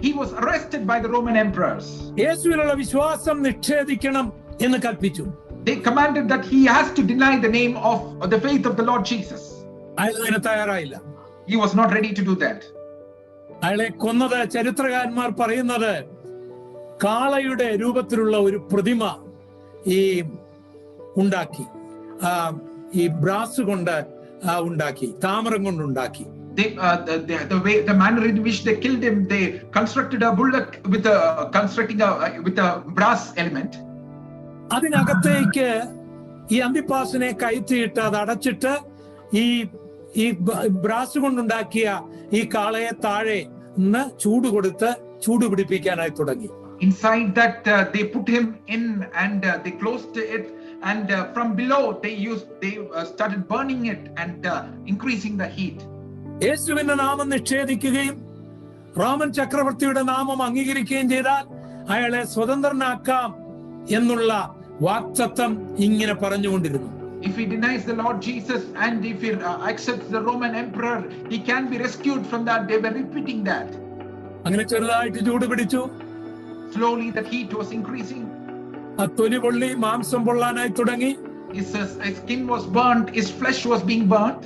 He was arrested by the Roman emperors. യേശുവിലുള്ള വിശ്വാസം നിഷേധിക്കണം എന്ന് കൽപ്പിച്ചു. They commanded that he has to deny the name of the faith of the Lord Jesus. അയാൾ അതിന് തയ്യാറായില്ല. He was not ready to do that. അയാളെ കൊന്നത് ചരിത്രകാരന്മാർ പറയുന്നത് കാളയുടെ രൂപത്തിലുള്ള ഒരു പ്രതിമ ഉണ്ടാക്കി, ഈ ബ്രാസ് കൊണ്ട് ഉണ്ടാക്കി, Tambaram കൊണ്ടുണ്ടാക്കി. The manner in which they killed him, they constructed a bullock with a brass element. അതിനകത്തേക്ക് ഈ അന്തിപ്പാസിനെ കയറ്റിയിട്ട് അത് അടച്ചിട്ട് ഈ ബ്രാസ് കൊണ്ടുണ്ടാക്കിയ ഈ കാളയെ താഴെ നിന്ന് ചൂട് കൊടുത്ത് ചൂട് പിടിപ്പിക്കാനായി തുടങ്ങി. Inside that they put him in and they closed it, and from below they started burning it and increasing the heat. യേശുവിന്റെ നാമം നിഷേധിക്കുകയും റോമൻ ചക്രവർത്തിയുടെ നാമം അംഗീകരിക്കുകയും ചെയ്താൽ അയാളെ സ്വതന്ത്രനാക്കാം എന്നുള്ള വാക്തത്വം ഇങ്ങനെ പറഞ്ഞുകൊണ്ടിരുന്നു. If he denies the Lord Jesus and if he accepts the Roman emperor, he can be rescued from that. They were repeating that. അങ്ങനെ ചെറുതായിട്ട് ചൂട് പിടിച്ചു. Slowly the heat was increasing. ആ തൊലി പൊള്ളി മാംസം പൊള്ളാനായി തുടങ്ങി. His skin was burnt, his flesh was being burnt.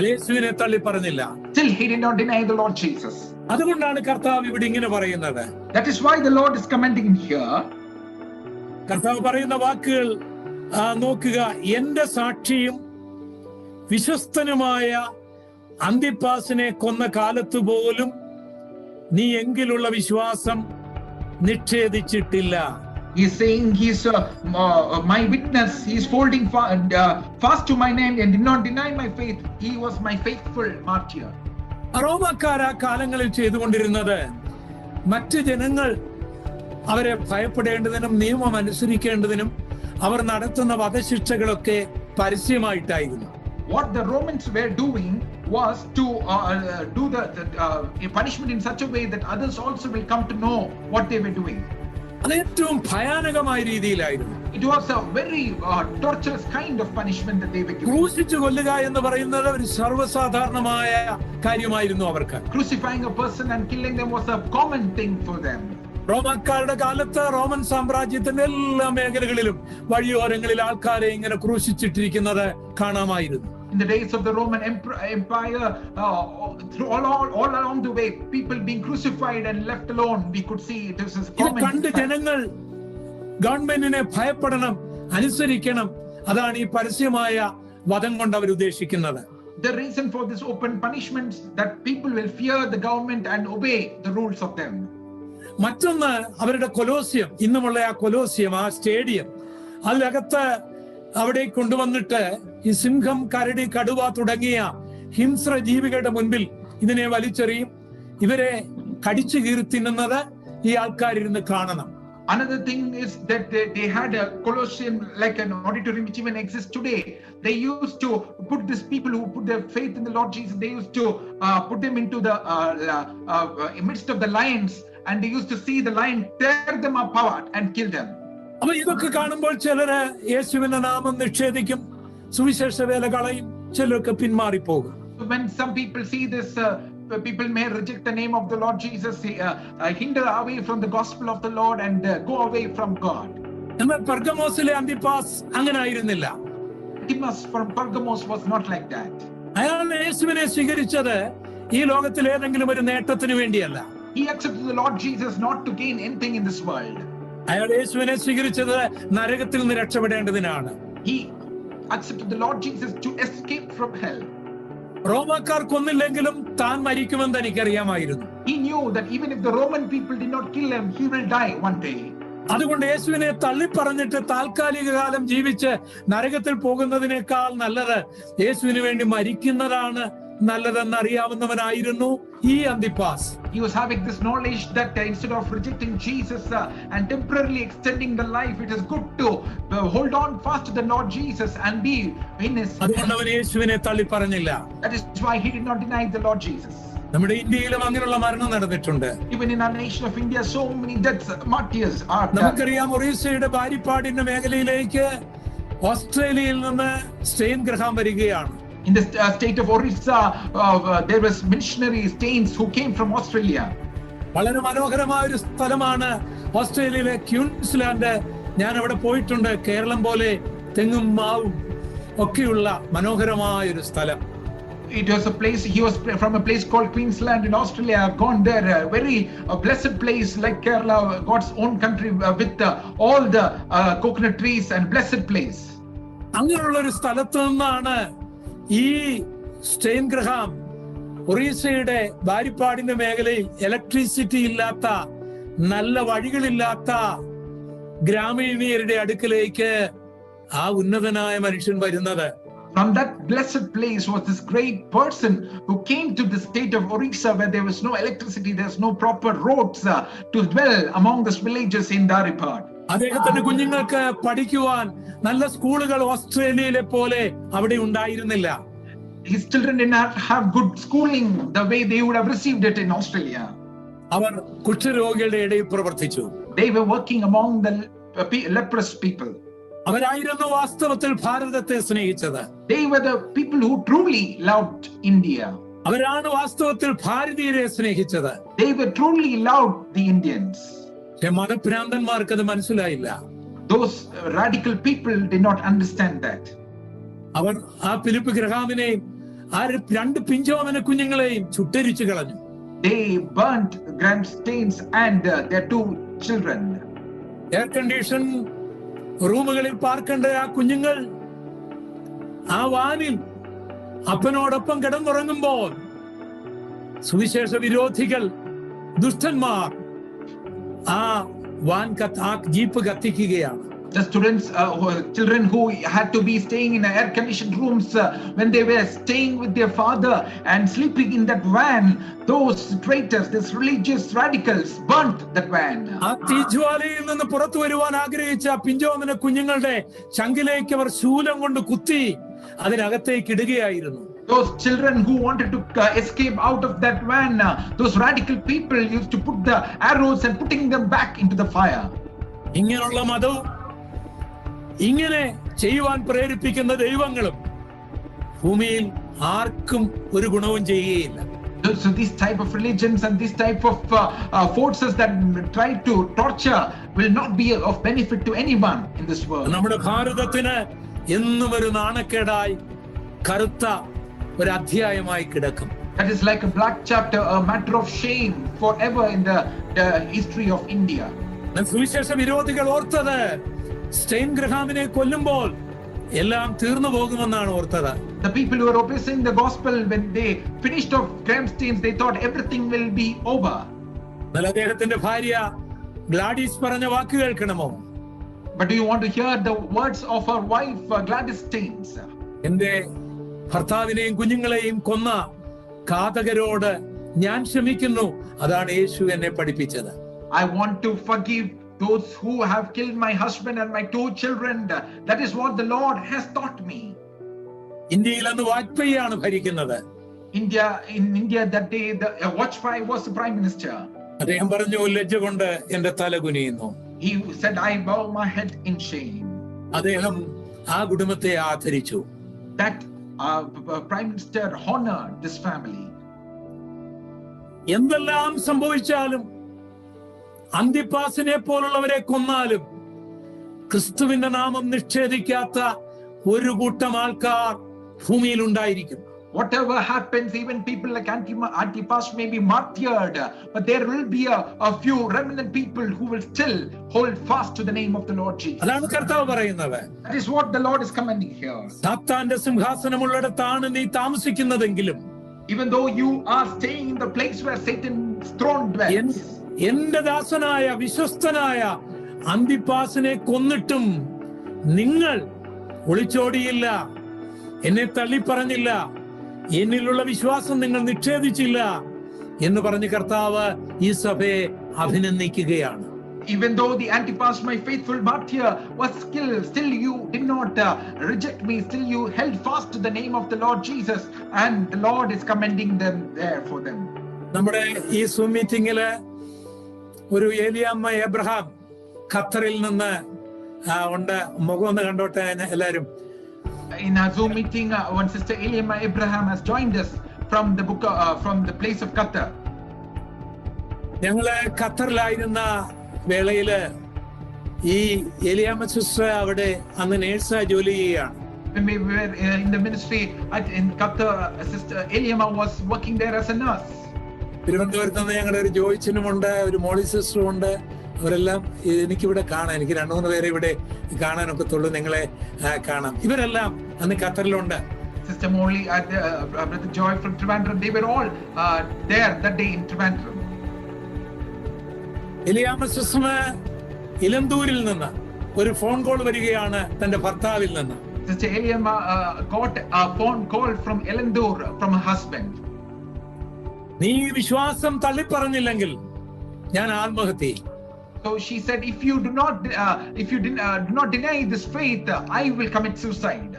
യേശുവിനെ തള്ളി പറഞ്ഞില്ല. Still he did not deny the Lord Jesus. അതുകൊണ്ടാണ് കർത്താവ് ഇവിടെ ഇങ്ങനെ പറയുന്നത്. That is why the Lord is commenting here. കർത്താവ് പറയുന്ന വാക്കുകൾ നോക്കുക. എന്റെ സാക്ഷിയും വിശ്വസ്തനുമായ അന്തിപ്പാസിനെ കൊന്ന കാലത്ത് പോലും നീ എങ്കിലുള്ള വിശ്വാസം നിഷേധിച്ചിട്ടില്ല. He is saying he is my witness. He is holding fast to my name and did not deny my faith. He was my faithful martyr. റോമക്കാർ ആ കാലങ്ങളിൽ ചെയ്തുകൊണ്ടിരുന്നത് മറ്റ് ജനങ്ങൾ അവരെ ഭയപ്പെടേണ്ടതിനും നിയമം അനുസരിക്കേണ്ടതിനും അവർ നടത്തുന്ന വധശിക്ഷകളൊക്കെ പരസ്യമായിട്ടായിരുന്നു. What the Romans were doing was to do the punishment in such a way that others also will come to know what they were doing. അത് ഏറ്റവും ഭയാനകമായ രീതിയിലായിരുന്നു. It was a very torturous kind of punishment that they were giving. ക്രൂശിച്ചു കൊല്ലുക എന്ന് പറയുന്നത് ഒരു സർവ്വസാധാരണമായ കാര്യമായിരുന്നു അവർക്ക്. Crucifying a person and killing them was a common thing for them. റോമക്കാരുടെ കാലത്ത് റോമൻ സാമ്രാജ്യത്തിന്റെ എല്ലാ മേഖലകളിലും വഴിയോരങ്ങളിൽ ആൾക്കാരെ ഇങ്ങനെ ക്രൂശിച്ചിട്ടിരിക്കുന്നത് കാണാമായിരുന്നു. In the days of the Roman Empire, all along the way, people being crucified and left alone, we could see it was a common. കണ്ട് ജനങ്ങൾ ഗവൺമെന്റിനെ ഭയപ്പെടണം, അനുസരിക്കണം. അതാണ് ഈ പരസ്യമായ വധം കൊണ്ട് അവർ ഉദ്ദേശിക്കുന്നത്. The reason for this open punishments that people will fear the government and obey the rules of them. മറ്റൊന്ന് അവരുടെ കൊലോസിയം, ഇന്നുമുള്ള ആ കൊലോസിയം, ആ സ്റ്റേഡിയം, അതിനകത്ത് അവിടെ കൊണ്ടുവന്നിട്ട് ഈ സിംഹം, കരടി, കടുവ തുടങ്ങിയ ഹിംസ്ര ജീവികളുടെ മുൻപിൽ ഇതിനെ വലിച്ചെറിയും. ഇവരെ കടിച്ചു കീറി തിന്നുന്നത് ഈ ആൾക്കാരിരുന്ന് കാണണം. Another thing is that they had a Colosseum, like an auditorium which even exists today. They used to put these people who put their faith in the Lord Jesus, they used to put them into the midst of the lions, and they used to see the lion tear them apart and kill them. അപ്പൊ ഇതൊക്കെ കാണുമ്പോൾ ചിലര് യേശുവിന്റെ നാമം നിഷേധിക്കും, സുവിശേഷ വേല കളയും, ചിലർക്ക് പിന്മാറിപ്പോകും. When some people see this, people may reject the name of the Lord Jesus, hinder away from the gospel of the Lord, and go away from God. എന്നാൽ പെർഗമോസിലെ അന്തിപ്പാസ് അങ്ങനെ ആയിരുന്നില്ല. Antipas from Pergamos was not like that. അയാൾ യേശുവിനെ സ്വീകരിച്ചത് ഈ ലോകത്തിൽ ഏതെങ്കിലും ഒരു നേട്ടത്തിന് വേണ്ടിയല്ല. He accepted the Lord Jesus not to gain anything in this world. അയാൾ യേശുവിനെ സ്വീകരിച്ചത് നരകത്തിൽ നിന്ന് രക്ഷപ്പെടേണ്ടതിനാണ്. He accepted the Lord Jesus to escape from hell. റോമാക്കാർ കൊന്നില്ലെങ്കിലും താൻ മരിക്കുമെന്ന് തനിക്കറിയാമായിരുന്നു. He knew that even if the Roman people did not kill him, he will die one day. അതുകൊണ്ട് യേശുവിനെ തള്ളിപ്പറഞ്ഞിട്ട് താൽക്കാലിക കാലം ജീവിച്ച് നരകത്തിൽ പോകുന്നതിനേക്കാൾ നല്ലത് യേശുവിന് വേണ്ടി മരിക്കുന്നതാണ് നല്ലതെന്ന് അറിയാവുന്നവനായിരുന്നു ഈ Antipas. He was having this knowledge that instead of rejecting Jesus and temporarily extending the life, it is good to hold on fast to the Lord Jesus and be in his. അതുകൊണ്ട് അവൻ യേശുവിനെ തള്ളിപ്പറഞ്ഞില്ല. That is why he did not deny the Lord Jesus. നമ്മുടെ ഇന്ത്യയിലും അങ്ങനെയുള്ള മരണം നടന്നിട്ടുണ്ട്. Even in our nation of India, so many deaths, martyrs are done. നമുക്കറിയാം, ഒറീസയുടെ ബാരിപ്പാടിന്റെ മേഖലയിലേക്ക് ഓസ്ട്രേലിയയിൽ നിന്ന് സ്റ്റെയിൻ ഗ്രഹാം വരികയാണ്. In the state of Orissa, there was missionary Staines who came from Australia. വളരെ മനോഹരമായ ഒരു സ്ഥലമാണ് ഓസ്ട്രേലിയയിലെ ക്യൂൻസ്ലാൻഡ്. ഞാൻ അവിടെ പോയിട്ടുണ്ട്. കേരളം പോലെ തെങ്ങും മാവും ഒക്കെയുള്ള മനോഹരമായ ഒരു സ്ഥലം. It was a place, he was from a place called Queensland in Australia. I've gone there, a very blessed place like Kerala, God's own country, with all the coconut trees, and blessed place. അങ്ങനെയുള്ള ഒരു സ്ഥലത്ത് നിന്നാണ് ഈ സ്റ്റെയിൻ ഗ്രഹാം ഒറീസയുടെ ബാരിപ്പാടിന്റെ മേഖലയിൽ ഇലക്ട്രിസിറ്റി ഇല്ലാത്ത, നല്ല വഴികളില്ലാത്ത ഗ്രാമീണരുടെ അടുക്കലേക്ക് ആ ഉന്നതനായ മനുഷ്യൻ വരുന്നത്. From that blessed place was this great person who came to the state of Orissa, where there was no electricity, there's no proper roads to dwell among the villages in Daripad. അദ്ദേഹത്തിന്റെ കുഞ്ഞുങ്ങൾക്ക് പഠിക്കുവാൻ നല്ല സ്കൂളുകൾ ഓസ്ട്രേലിയയിലെ പോലെ അവിടെ ഉണ്ടായിരുന്നില്ല. His children did not have good schooling the way they would have received it in Australia. അവർ കുഷ്ഠരോഗികളുടെ ഇടയിൽ പ്രവർത്തിച്ചു. They were working among the leprous people. അവരായിരുന്നു വാസ്തവത്തിൽ ഭാരതത്തെ സ്നേഹിച്ചത്. They were the people who truly loved India. അവരാണ് വാസ്തവത്തിൽ ഭാരതീയരെ സ്നേഹിച്ചത്. They were truly loved the Indians. മതഭ്രാന്തന്മാർക്ക് അത് മനസ്സിലായില്ല. Those radical people did not understand that. അവർ ആ ഫിലിപ്പ് ഗ്രഹാമിനെയും ആ രണ്ട് പിഞ്ചോമന കുഞ്ഞുങ്ങളെയും ചുട്ടരിച്ചു കളഞ്ഞു. They burnt Graham Staines and their two children. Air condition റൂമുകളിൽ പാർക്കേണ്ട ആ കുഞ്ഞുങ്ങൾ ആ വാനിൽ അപ്പനോടൊപ്പം കിടന്നുറങ്ങുമ്പോൾ സുവിശേഷ വിരോധികൾ, ദുഷ്ടന്മാർ ആ jeep കത്തിക്കുകയാണ്. The students, children who had to be staying in air-conditioned rooms, when they were staying with their father and sleeping in that van, those traitors, these religious radicals, burnt that van. ആ തീജ്വാലയിൽ നിന്ന് പുറത്തു വരുവാൻ ആഗ്രഹിച്ച പിഞ്ചോമന കുഞ്ഞുങ്ങളുടെ ചങ്കിലേക്ക് അവർ ശൂലം കൊണ്ട് കുത്തി അതിനകത്തേക്ക് ഇടുകയായിരുന്നു. Those children who wanted to escape out of that van, those radical people used to put the arrows and putting them back into the fire. ഇങ്ങനെയുള്ള മതവും ഇങ്ങനെ ചെയ്യുവാൻ പ്രേരിപ്പിക്കുന്ന ദൈവങ്ങളും ഭൂമിയിൽ ആർക്കും ഒരു ഗുണവും ചെയ്യുകയില്ല. So these type of religions and this type of forces that try to torture will not be of benefit to anyone in this world. നമ്മുടെ ഭാരതത്തിന് എന്നും ഒരു നാണക്കേടായി കറുത്ത ഒരു അധ്യായമായി കിടക്കും. That is like a black chapter, a matter of shame forever in the history of India. സുവിശേഷ വിരോധികൾ ഓർത്തത് സ്റ്റെയിൻ ഗ്രഹാമിനെ കൊല്ലുമ്പോൾ എല്ലാം തീർന്നു പോകുമെന്നാണ് ഓർത്തത്. The people who were opposing the gospel, when they finished off Graham Staines, they thought everything will be over. എന്നാൽ അദ്ദേഹത്തിന്റെ ഭാര്യ ഗ്ലാഡിസ് പറഞ്ഞ വാക്ക് കേൾക്കണമോ? But do you want to hear the words of her wife Gladys Staines? എന്റെ ഭർത്താവിനെയും കുഞ്ഞുങ്ങളെയും കൊന്ന ഘാതകരോട് ഞാൻ ക്ഷമിക്കുന്നു, അതാണ് യേശു എന്നെ പഠിപ്പിച്ചത്. I want to forgive those who have killed my husband and my 2 children. That is what the Lord has taught me. ഇന്ത്യയിൽ അന്ന് വാജ്പേയിയാണ് ഭരിക്കുന്നത്. In India that day, Vajpayee was the prime minister. അദ്ദേഹം പറഞ്ഞു, ലജ്ജ കൊണ്ട് എന്റെ തല കുനിയുന്നു. He said, I bow my head in shame. അദ്ദേഹം ആ കുടുംബത്തെ ആദരിച്ചു. That prime minister honored this family. എന്തെല്ലാം സംഭവിച്ചാലും, അന്തിപ്പാസിനെ പോലുള്ളവരെ കൊന്നാലും, ക്രിസ്തുവിന്റെ നാമം നിഷേധിക്കാത്ത ഒരു കൂട്ടം ആൾക്കാർ ഭൂമിയിൽ ഉണ്ടായിരിക്കും. Whatever happens, even people like Antipas may be martyred, but there will be a few remnant people who will still hold fast to the name of the Lord Jesus. അതാണ് കർത്താവ് പറയുന്നത്. That is what the Lord is commanding here. സാത്താന്റെ സിംഹാസനമുള്ളിടത്താണ് നീ താമസിക്കുന്നതെങ്കിലും, even though you are staying in the place where Satan's throne dwells, എന്റെ ദാസനായ വിശ്വസ്തനായ അന്തിപ്പാസിനെ കൊന്നിട്ടും നിങ്ങൾ ഒളിച്ചോടിയില്ല, എന്നെ തള്ളിപ്പറഞ്ഞില്ല, എന്നിലുള്ള വിശ്വാസം നിങ്ങൾ നിഷേധിച്ചില്ല എന്ന് പറഞ്ഞ് കർത്താവ് ഈ സഭയെ അഭിനന്ദിക്കുകയാണ്. Even though the Antipas, my faithful martyr, was killed, still you did not reject me, still you held fast to the name of the Lord Jesus, and the Lord is commending them there for them. നമ്മുടെ ഈ Zoom മീറ്റിംഗില് ഒരു ഏലിയാമ്മ എബ്രഹാം ഖത്തറിൽ നിന്ന് ഉണ്ട്. മുഖം ഒന്ന് കണ്ടോട്ടെ എല്ലാരും. In a Zoom meeting, one sister Eliama Abraham has joined us from the place of Qatar. ഞങ്ങള് ഖത്തറിലായിരുന്ന വേളയില് ഈ ഏലിയാമ്മ സിസ്റ്റർ അവിടെ അന്ന് നേഴ്സായി ജോലി ചെയ്യുകയാണ്. When we were in the ministry in Qatar, sister Eliama was working there as a nurse. തിരുവനന്തപുരത്ത് നിന്ന് ഞങ്ങളുടെ ഒരു ജോയിച്ചനുമുണ്ട്, ഒരു മോളി സിസ്റ്ററും ഉണ്ട്. അവരെല്ലാം എനിക്കിവിടെ കാണാം. എനിക്ക് 2-3 പേരെ ഇവിടെ കാണാനൊക്കത്തുള്ളൂ. നിങ്ങളെ കാണാം. ഇവരെല്ലാം അന്ന് ഖത്തറിലുണ്ട്. Sister Molly and Brother Joy from Trivandrum, they were all there that day in Trivandrum. Eliyamma സിസ്റ്ററിന് ഇലന്തൂരിൽ നിന്ന് ഒരു ഫോൺ കോൾ വരികയാണ് തന്റെ ഭർത്താവിൽ നിന്ന്. Sister Eliama got a phone call from Elendur from her husband. നീ വിശ്വാസം തള്ളിപ്പറഞ്ഞില്ലെങ്കിൽ ഞാൻ ആത്മഹത്യ. So she said, if you do not deny this faith, I will commit suicide.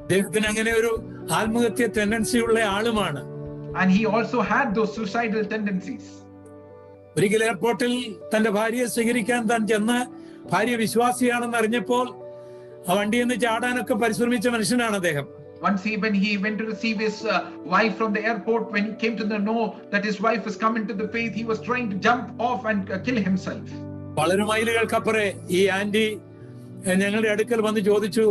അദ്ദേഹത്തിന് അങ്ങനെ ഒരു ആത്മഹത്യ ടെൻഡൻസി ഉള്ള ആളുമാണ്. And he also had those suicidal tendencies. ഒരിക്കൽ എയർപോർട്ടിൽ തന്റെ ഭാര്യയെ സ്വീകരിക്കാൻ താൻ ചെന്ന് ഭാര്യ വിശ്വാസിയാണെന്ന് അറിഞ്ഞപ്പോൾ ആ വണ്ടിയിൽ നിന്ന് ചാടാനൊക്കെ പരിശ്രമിച്ച മനുഷ്യനാണ് അദ്ദേഹം. Once when he went to receive his wife from the airport, when he came to know that his wife has come into the faith, he was trying to jump off and kill himself. വളരെ മൈലുകൾക്കപ്പുറേ ഈ ആന്റി ഞങ്ങളുടെ അടുക്കൽ വന്ന് ചോദിച്ചു,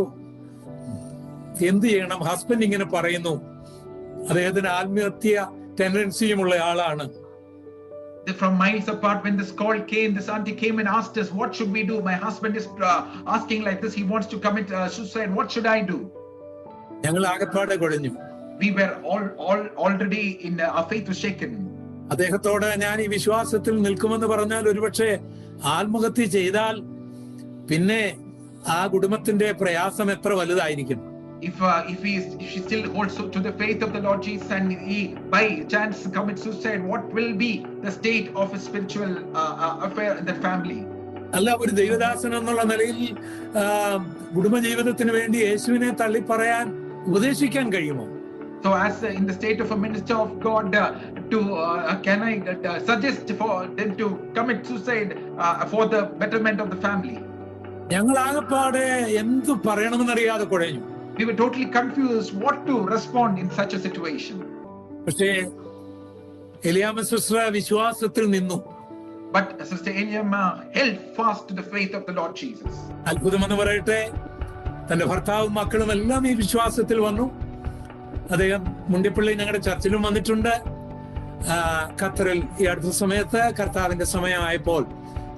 എന്ത് ചെയ്യണം? ഹസ്ബൻഡ് ഇങ്ങനെ പറയുന്നു, അദ്ദേഹത്തിന് ആത്മഹത്യ ടെൻഡൻസിയുമുള്ള ആളാണ്. From miles apart, when this call came, this auntie came and asked us, what should we do? My husband is asking like this, he wants to commit suicide, what should I do? ഞങ്ങൾ ആകപ്പാടെ കുഴഞ്ഞു. We were all already in our faith was shaken. അദ്ദേഹത്തോട് ഞാൻ ഈ വിശ്വാസത്തിൽ നിൽക്കുമെന്ന് പറഞ്ഞാൽ ഒരുപക്ഷെ ആത്മഹത്യ ചെയ്താൽ പിന്നെ ആ കുടുംബത്തിന്റെ പ്രയാസം എത്ര വലുതായിരിക്കും. If she still holds to the faith of the Lord Jesus and he by chance commits suicide, what will be the state of his spiritual affair in the family? അല്ല, ഒരു ദൈവദാസൻ എന്നുള്ള നിലയിൽ കുടുംബജീവിതത്തിന് വേണ്ടി യേശുവിനെ തള്ളിപ്പറയാൻ ഉപദേശിക്കാൻ കഴിയുമോ? So as in the state of a minister of God, can I suggest for them to commit suicide for the betterment of the family? ഞങ്ങൾ ആകപ്പാടെ എന്തു പറയണമെന്നറിയാതെ കുഴഞ്ഞു. We were totally confused what to respond in such a situation. പക്ഷേ എലിയാമ്മ സിസ്റ്റർ വിശ്വാസത്തിൽ നിന്നു. But Sister Eliama held fast to the faith of the Lord Jesus. അത്ഭുതമെന്ന് പറയട്ടെ, തന്റെ ഭർത്താവും മക്കളും എല്ലാം ഈ വിശ്വാസത്തിൽ വന്നു. അദ്ദേഹം മുണ്ടിപ്പള്ളി ഞങ്ങളുടെ ചർച്ചിലും വന്നിട്ടുണ്ട്. ഖത്തറിൽ ഈ അടുത്ത സമയത്ത് കർത്താവിന്റെ സമയമായപ്പോൾ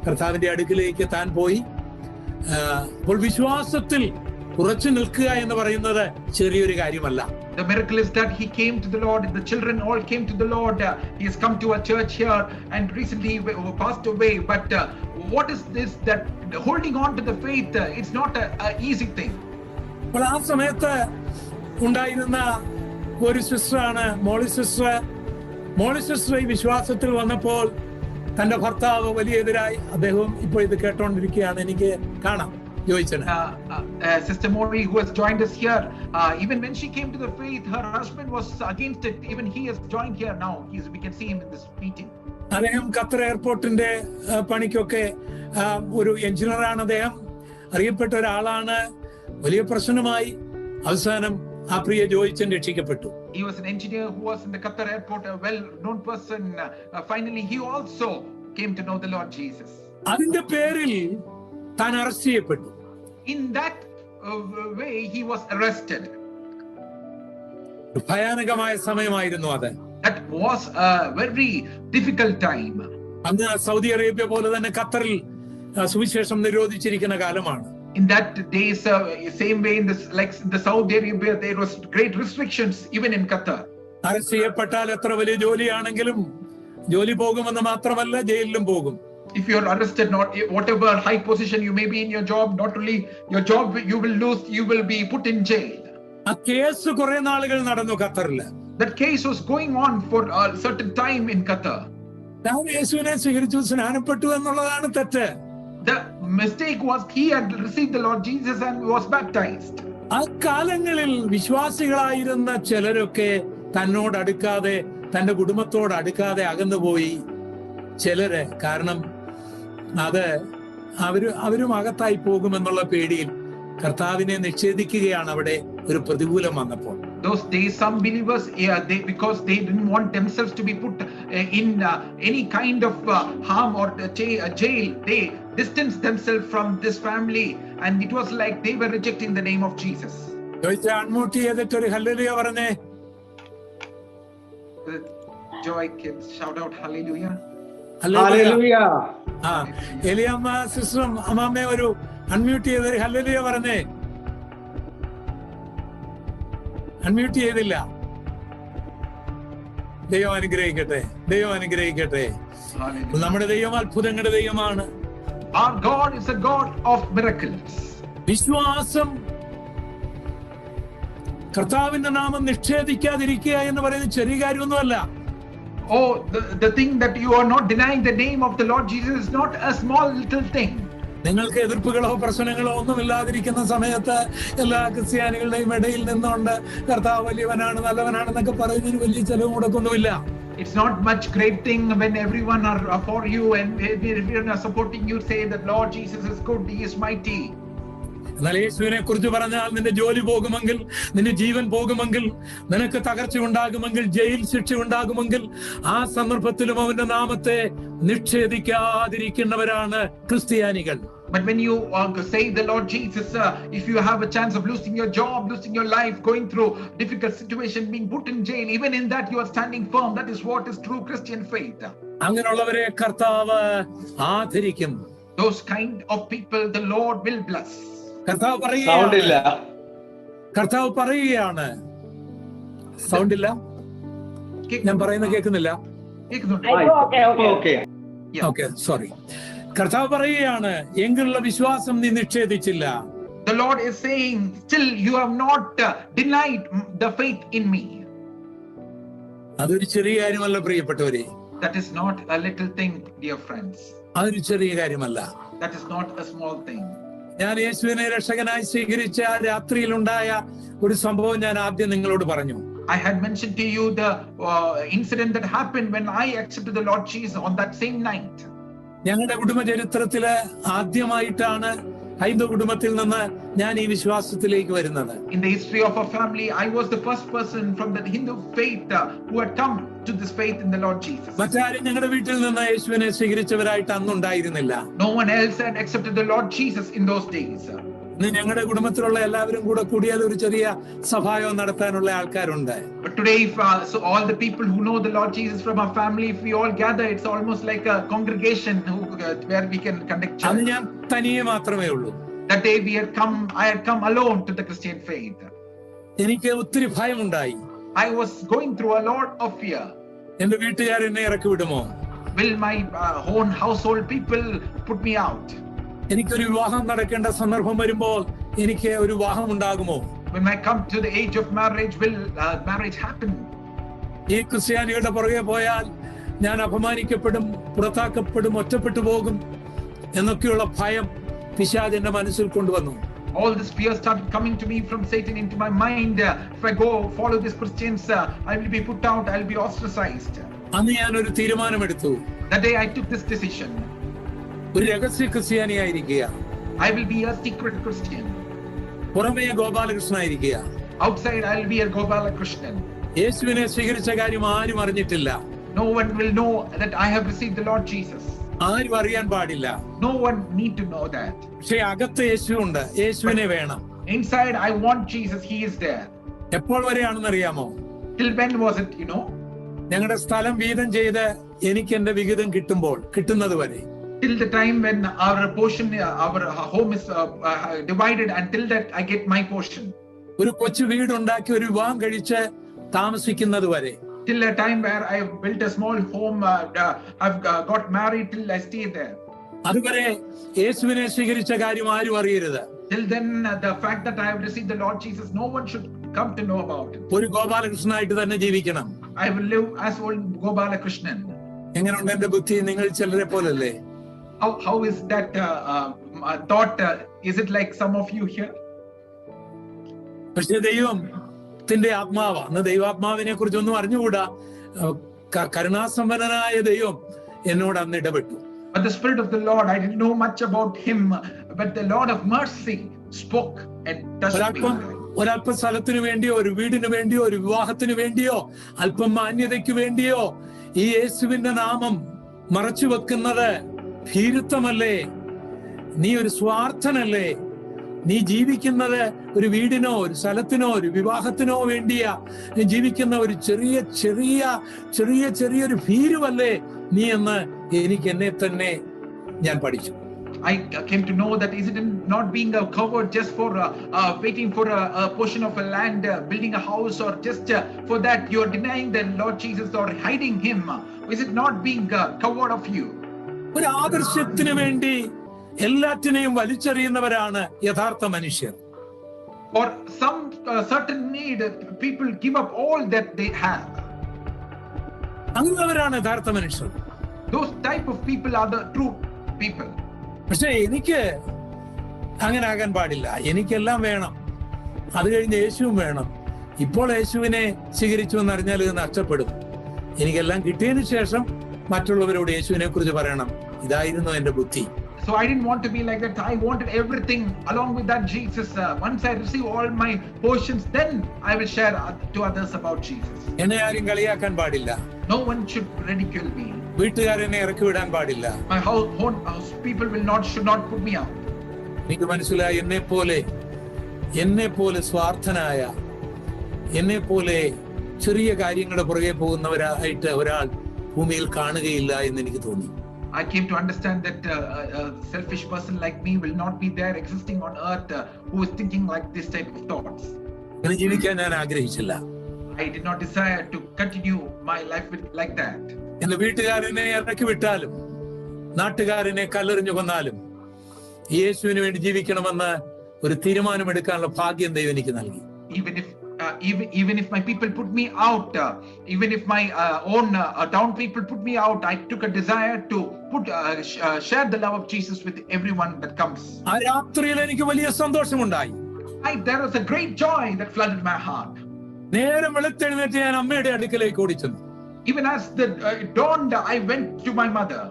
കർത്താവിന്റെ അടുക്കിലേക്ക് താൻ പോയി. അപ്പോൾ വിശ്വാസത്തിൽ ഉറച്ചു നിൽക്കുക എന്ന് പറയുന്നത് ചെറിയൊരു കാര്യമല്ല. The miracle is that he came to the Lord. The children all came to the Lord. He has come to a church here and recently passed away. But what is this that holding on to the faith? It's not an easy thing. അപ്പോൾ ആ സമയത്ത് ഉണ്ടായിരുന്ന ഒരു സിസ്റ്ററാണ് മോളി സിസ്റ്റർ. മോളി സിസ്റ്റർ ഈ വിശ്വാസത്തിൽ വന്നപ്പോൾ തന്റെ ഭർത്താവ് വലിയ എതിരായി. അദ്ദേഹവും ഇപ്പോൾ ഇത് കേട്ടോണ്ടിരിക്കുകയാണ്, എനിക്ക് കാണാം. ജോയിച്ചന് Sister Mori, who has joined us here, even when she came to the faith, her husband was against it. Even he has joined here now. We can see him in this meeting. അദ്ദേഹം ഖത്തർ എയർപോർട്ടിന്റെ പണിക്കൊക്കെ ഒരു എഞ്ചിനീയറാണ്. അദ്ദേഹം അറിയപ്പെട്ട ഒരാളാണ്. വലിയ പ്രശ്നമായി അവസാനം ആ പ്രിയ ജോയിച്ചൻ രക്ഷിക്കപ്പെട്ടു. He was an engineer who was in the Qatar airport, a well-known person. Finally, he also came to know the Lord Jesus. അതിന്റെ പേരിൽ താൻ അറസ്റ്റ് ചെയ്യപ്പെട്ടു. In that way, he was arrested. ഭയാനകമായ സമയമായിരുന്നു അത്. That was a very difficult time. അന്ന് സൗദി അറേബ്യ പോലെ തന്നെ ഖത്തറിൽ സുവിശേഷം നിരോധിച്ചിരിക്കുന്ന കാലമാണ്. In that days, same way in this, like in the Saudi Arabia, there was great restrictions even in Qatar. Arrest ചെയ്യപ്പെട്ടാൽ എത്ര വലിയ ജോലിയാണെങ്കിലും ജോലി പോകുമെന്ന് മാത്രമല്ല, ജയിലിലും പോകും. If you are arrested, not whatever high position you may be in your job, not only your job you will lose, you will be put in jail. ആ കേസ് കുറെ നാളുകൾ നടന്നു ഖത്തറിൽ. That case was going on for a certain time in Qatar. താൻ യേശുവിനെ സ്വീകരിച്ചു, സ്നാനപ്പെട്ടു എന്നുള്ളതാണ് തെറ്റ്. The mistake was he had received the Lord Jesus and was baptized. ആ കാലങ്ങളിൽ വിശ്വാസികളായിരുന്ന ചിലരൊക്കെ തന്നോട് അടുക്കാതെ, തന്റെ കുടുംബത്തോട് അടുക്കാതെ അകന്നുപോയി. ചിലര് കാരണം അത് അവരും അകത്തായി പോകുമെന്നുള്ള പേടിയിൽ കർത്താവിനെ നിഷേധിക്കുകയാണ് അവിടെ ഒരു പ്രതികൂലം വന്നപ്പോൾ. Those days, some believers, because they didn't want themselves to be put in any kind of harm or jail, they distanced themselves from this family, and it was like they were rejecting the name of Jesus. Unmute ചെയ്തിട്ട് ഒരു ഹല്ലേലൂയ പറഞ്ഞേ. Joy kids, shout out hallelujah. ഹല്ലേലൂയ. എലിയമ്മ സിസ്റ്ററും അമ്മാമ്മയെ ഒരു അൺമ്യൂട്ട് ചെയ്ത് ഹല്ലേലൂയ പറഞ്ഞേ. അൺമ്യൂട്ട് ചെയ്തില്ല. ദൈവം അനുഗ്രഹിക്കട്ടെ, ദൈവം അനുഗ്രഹിക്കട്ടെ. നമ്മുടെ ദൈവം അത്ഭുതങ്ങളുടെ ദൈവമാണ്. Our God is a God of miracles. വിശ്വാസം, കർത്താവിന്റെ നാമം നിഷേധിക്കാതിരിക്കുക എന്ന് പറയുന്നത് ചെറിയ കാര്യമൊന്നുമല്ല. Oh, the thing that you are not denying the name of the Lord Jesus is not a small little thing. നിങ്ങൾക്ക് എതിർപ്പുകളോ പ്രശ്നങ്ങളോ ഒന്നുമില്ലാതിരിക്കുന്ന സമയത്ത് എല്ലാ ക്രിസ്ത്യാനികളുടെയും ഇടയിൽ നിന്നുകൊണ്ട് കർത്താവ് വലിയവനാണ്, നല്ലവനാണെന്നൊക്കെ പറയുന്നതിന് വലിയ ചെലവ് മുടക്കൊന്നുമില്ല. It's not much great thing when everyone are for you and everyone are supporting you, say that Lord Jesus is good, he is mighty. എന്നാൽ യേശുവിനെ കുറിച്ച് പറഞ്ഞാൽ നിന്റെ ജോലി പോകുമെങ്കിൽ, നിന്റെ ജീവൻ പോകുമെങ്കിൽ, നിനക്ക് തകർച്ച ഉണ്ടാകുമെങ്കിൽ, ജയിൽ ശിക്ഷ ഉണ്ടാകുമെങ്കിൽ, ആ സന്ദർഭത്തിലും അവന്റെ നാമത്തെ നിഷേധിക്കാതിരിക്കുന്നവരാണ് ക്രിസ്ത്യാനികൾ. But when you say the Lord Jesus, if you have a chance of losing your job, losing your life, going through difficult situation, being put in jail, even in that you are standing firm. That is what is true Christian faith. അങ്ങനെയുള്ളവരെ കർത്താവ് ആദരിക്കും. Those kind of people the Lord will bless. കർത്താവ് പറയുകയാണ്. സൗണ്ട് ഇല്ല, ഞാൻ പറയുന്നത് കേൾക്കുന്നില്ല. Okay, sorry. കർത്താവ് പറയുകയാണ്, എങ്കിലുള്ള വിശ്വാസം നീ നിഷേധിച്ചില്ല. The Lord is saying, still you have not denied the faith in me. അതൊരു ചെറിയ കാര്യമല്ല പ്രിയപ്പെട്ടവരെ. That is not a little thing, dear friends. അതൊരു ചെറിയ കാര്യമല്ല. That is not a small thing. ഞാൻ യേശുവിനെ രക്ഷകനായി സ്വീകരിച്ച രാത്രിയിലുണ്ടായ ഒരു സംഭവം ഞാൻ ആദ്യം നിങ്ങളോട് പറഞ്ഞു. I had mentioned to you the incident that happened when I accepted the Lord Jesus on that same night. ഞങ്ങളുടെ കുടുംബ ചരിത്രത്തില് ആദ്യമായിട്ടാണ് ഹൈന്ദവ കുടുംബത്തിൽ നിന്ന് ഞാൻ ഈ വിശ്വാസത്തിലേക്ക് വരുന്നത്. In the history of our family, I was the first person from the Hindu faith who had come to this faith in the Lord Jesus. മറ്റാരും ഞങ്ങളുടെ വീട്ടിൽ നിന്ന് യേശുവിനെ സ്വീകരിച്ചവരായിട്ട് അന്നുണ്ടായിരുന്നില്ല. No one else had accepted the Lord Jesus in those days. ഇന്ന് ഞങ്ങളുടെ കുടുംബത്തിലുള്ള എല്ലാവരും കൂടെ കൂടിയാൽ ഒരു ചെറിയ സഭായോഗം നടത്താനുള്ള ആൾക്കാരുണ്ട്. But today, so all the people who know the Lord Jesus from our family, if we all gather, it's almost like a congregation where we can conduct church. അത് ഞാൻ തനിയെ മാത്രമേ ഉള്ളൂ. That day I had come alone to the Christian faith. എനിക്ക് ഒത്തിരി ഭയമുണ്ടായി. I was going through a lot of fear. എന്റെ വീട്ടുകാർ എന്നെ ഇറക്കി വിടുമോ? Will my own household people put me out? എനിക്കൊരു വിവാഹം നടക്കേണ്ട സന്ദർഭം വരുമ്പോൾ എനിക്ക് ഒരു വിവാഹം ഉണ്ടാകുമോ? When I come to the age of marriage, will marriage happen? ഈ ക്രിസ്ത്യാനികളുടെ പുറകെ പോയാൽ ഞാൻ അപമാനിക്കപ്പെടും, പുറത്താക്കപ്പെടും, ഒറ്റപ്പെട്ടു പോകും എന്നൊക്കെയുള്ള ഭയം പിശാച് എന്റെ മനസ്സിൽ കൊണ്ടുവന്നു. All this fear started coming to me from Satan into my mind. If I go follow these Christians, I will be put out, I will be ostracized. അന്ന് ഞാൻ ഒരു തീരുമാനമെടുത്തു. That day I took this decision. ഒരു രഹസ്യ ക്രിസ്ത്യാനിയായിരിക്കുക. I will be a secret Christian. പുറമേ ഗോപാലകൃഷ്ണനായിരിക്കുക. Outside I will be a Gopala Krishnan. യേശുവിനെ സ്വീകരിച്ച കാര്യം ആരും അറിഞ്ഞിട്ടില്ല. No one will know that I have received the Lord Jesus. ആരും അറിയാൻ പാടില്ല. No one need to know that. പക്ഷേ അകത്ത് യേശു ഉണ്ട്. യേശുവിനെ വേണം. Inside I want Jesus. He is there. എപ്പോൾ വരെയാണെന്ന് അറിയാമോ? Till when was it, you know? ഞങ്ങളുടെ സ്ഥലം വീതം ചെയ്ത് എനിക്ക് എന്റെ വിഹിതം കിട്ടുന്നത് വരെ. Till the time when our portion, our home is divided, until that I get my portion. ഒരു കൊച്ചു വീടുണ്ടാക്കി ഒരു വിവാഹം കഴിച്ച് താമസിക്കുന്നത് വരെ. Till a time where I have built a small home, I've got married, till I stay there. അതുവരെ യേശുവിനെ സ്വീകരിച്ച കാര്യം ആരും അറിയരുത്. Till then, the fact that I have received the Lord Jesus, no one should come to know about it. ഒരു ഗോപാലകൃഷ്ണനായിട്ട് തന്നെ ജീവിക്കണം. I will live as old Gopala Krishnan. എങ്ങനെയുണ്ട് എന്റെ ബുദ്ധി? നിങ്ങൾ ചിലരെ പോലല്ലേ? How is that thought? Is it like some of you here? പക്ഷേ ദൈവത്തിന്റെ ആത്മാവാണ്. ദൈവാത്മാവിനെ കുറിച്ചൊന്നും അറിഞ്ഞുകൂടാ. കരുണാസമ്പന്നനായ ദൈവം എന്നോട് അന്ന് ഇടപെട്ടു. But the Spirit of the Lord, I didn't know much about him, but the Lord of mercy spoke and touched me. ഒരല്പ സ്ഥലത്തിനു വേണ്ടിയോ, ഒരു വീടിന് വേണ്ടിയോ, ഒരു വിവാഹത്തിന് വേണ്ടിയോ, അല്പം മാന്യതയ്ക്ക് വേണ്ടിയോ ഈ യേശുവിന്റെ നാമം മറച്ചു വെക്കുന്നത് ഭീരുത്വമല്ലേ? നീ ഒരു സ്വാർത്ഥനല്ലേ? നീ ജീവിക്കുന്നത് ഒരു വീടിനോ, ഒരു സ്ഥലത്തിനോ, ഒരു വിവാഹത്തിനോ വേണ്ടിയാ നീ ജീവിക്കുന്ന ഒരു ചെറിയൊരു ഭീരുവല്ലേ നീ എന്ന് എനിക്ക് എന്നെ തന്നെ ഞാൻ പഠിച്ചു. I came to know that is it not being a coward just for waiting for a portion of a land, building a house, or just for that you are denying the Lord Jesus or hiding him? Is it not being a coward of you? ഒരു ആദർശത്തിന് വേണ്ടി എല്ലാറ്റിനെയും വലിച്ചെറിയുന്നവരാണ് യഥാർത്ഥ മനുഷ്യർ. For some certain need, people give up all that they have. അങ്ങനെയുള്ളവരാണ് യഥാർത്ഥ മനുഷ്യർ. Those type of people are the true people. പക്ഷെ എനിക്ക് അങ്ങനെ ആകാൻ പാടില്ല. എനിക്കെല്ലാം വേണം. അത് കഴിഞ്ഞ് യേശുവും വേണം. ഇപ്പോൾ യേശുവിനെ സ്വീകരിച്ചു എന്നറിഞ്ഞാൽ ഇത് നഷ്ടപ്പെടും. എനിക്കെല്ലാം കിട്ടിയതിനു ശേഷം മറ്റുള്ളവരോട് യേശുവിനെ കുറിച്ച് പറയണം. ഇതായിരുന്നു എന്റെ ബുദ്ധി. So I didn't want to be like that. I wanted everything along with that Jesus. Once I receive all my portions, then I will share to others about Jesus. എന്നെ ആരും കളിയാക്കാൻ പാടില്ല. No one should ridicule me. വീട്ടുകാരെന്നെ ഇറക്കി വിടാൻ പാടില്ല. My house people should not put me out. എനിക്ക് മനസ്സിലായി, എന്നെ പോലെ സ്വാർത്ഥനായ, എന്നെ പോലെ ചെറിയ കാര്യങ്ങളുടെ പുറകെ പോകുന്നവരായിട്ട് ഒരാൾ ഭൂമിയിൽ കാണുകയില്ല എന്ന് എനിക്ക് തോന്നി. I came to understand that a selfish person like me will not be there existing on earth who is thinking like this type of thoughts. അങ്ങനെ ജീവിക്കാൻ ഞാൻ ആഗ്രഹിച്ചില്ല. I did not desire to continue my life like that. എന്റെ വീട്ടുകാരനെ ഇറക്കി വിട്ടാലും നാട്ടുകാരനെ കല്ലെറിഞ്ഞു കൊന്നാലും യേശുവിന് വേണ്ടി ജീവിക്കണമെന്ന് ഒരു തീരുമാനമെടുക്കാനുള്ള ഭാഗ്യം ദൈവം എനിക്ക് നൽകി. Even if my people put me out, even if my own town people put me out, I took a desire to share the love of Jesus with everyone that comes. ആ രാത്രിയിൽ എനിക്ക് വലിയ സന്തോഷമുണ്ടായി. There was a great joy that flooded my heart. നേരം വെളുത്തെഴുന്നേറ്റ് ഞാൻ അമ്മയുടെ അടുക്കലേക്ക് ഓടിച്ചെന്നു. Even as the dawned, I went to my mother.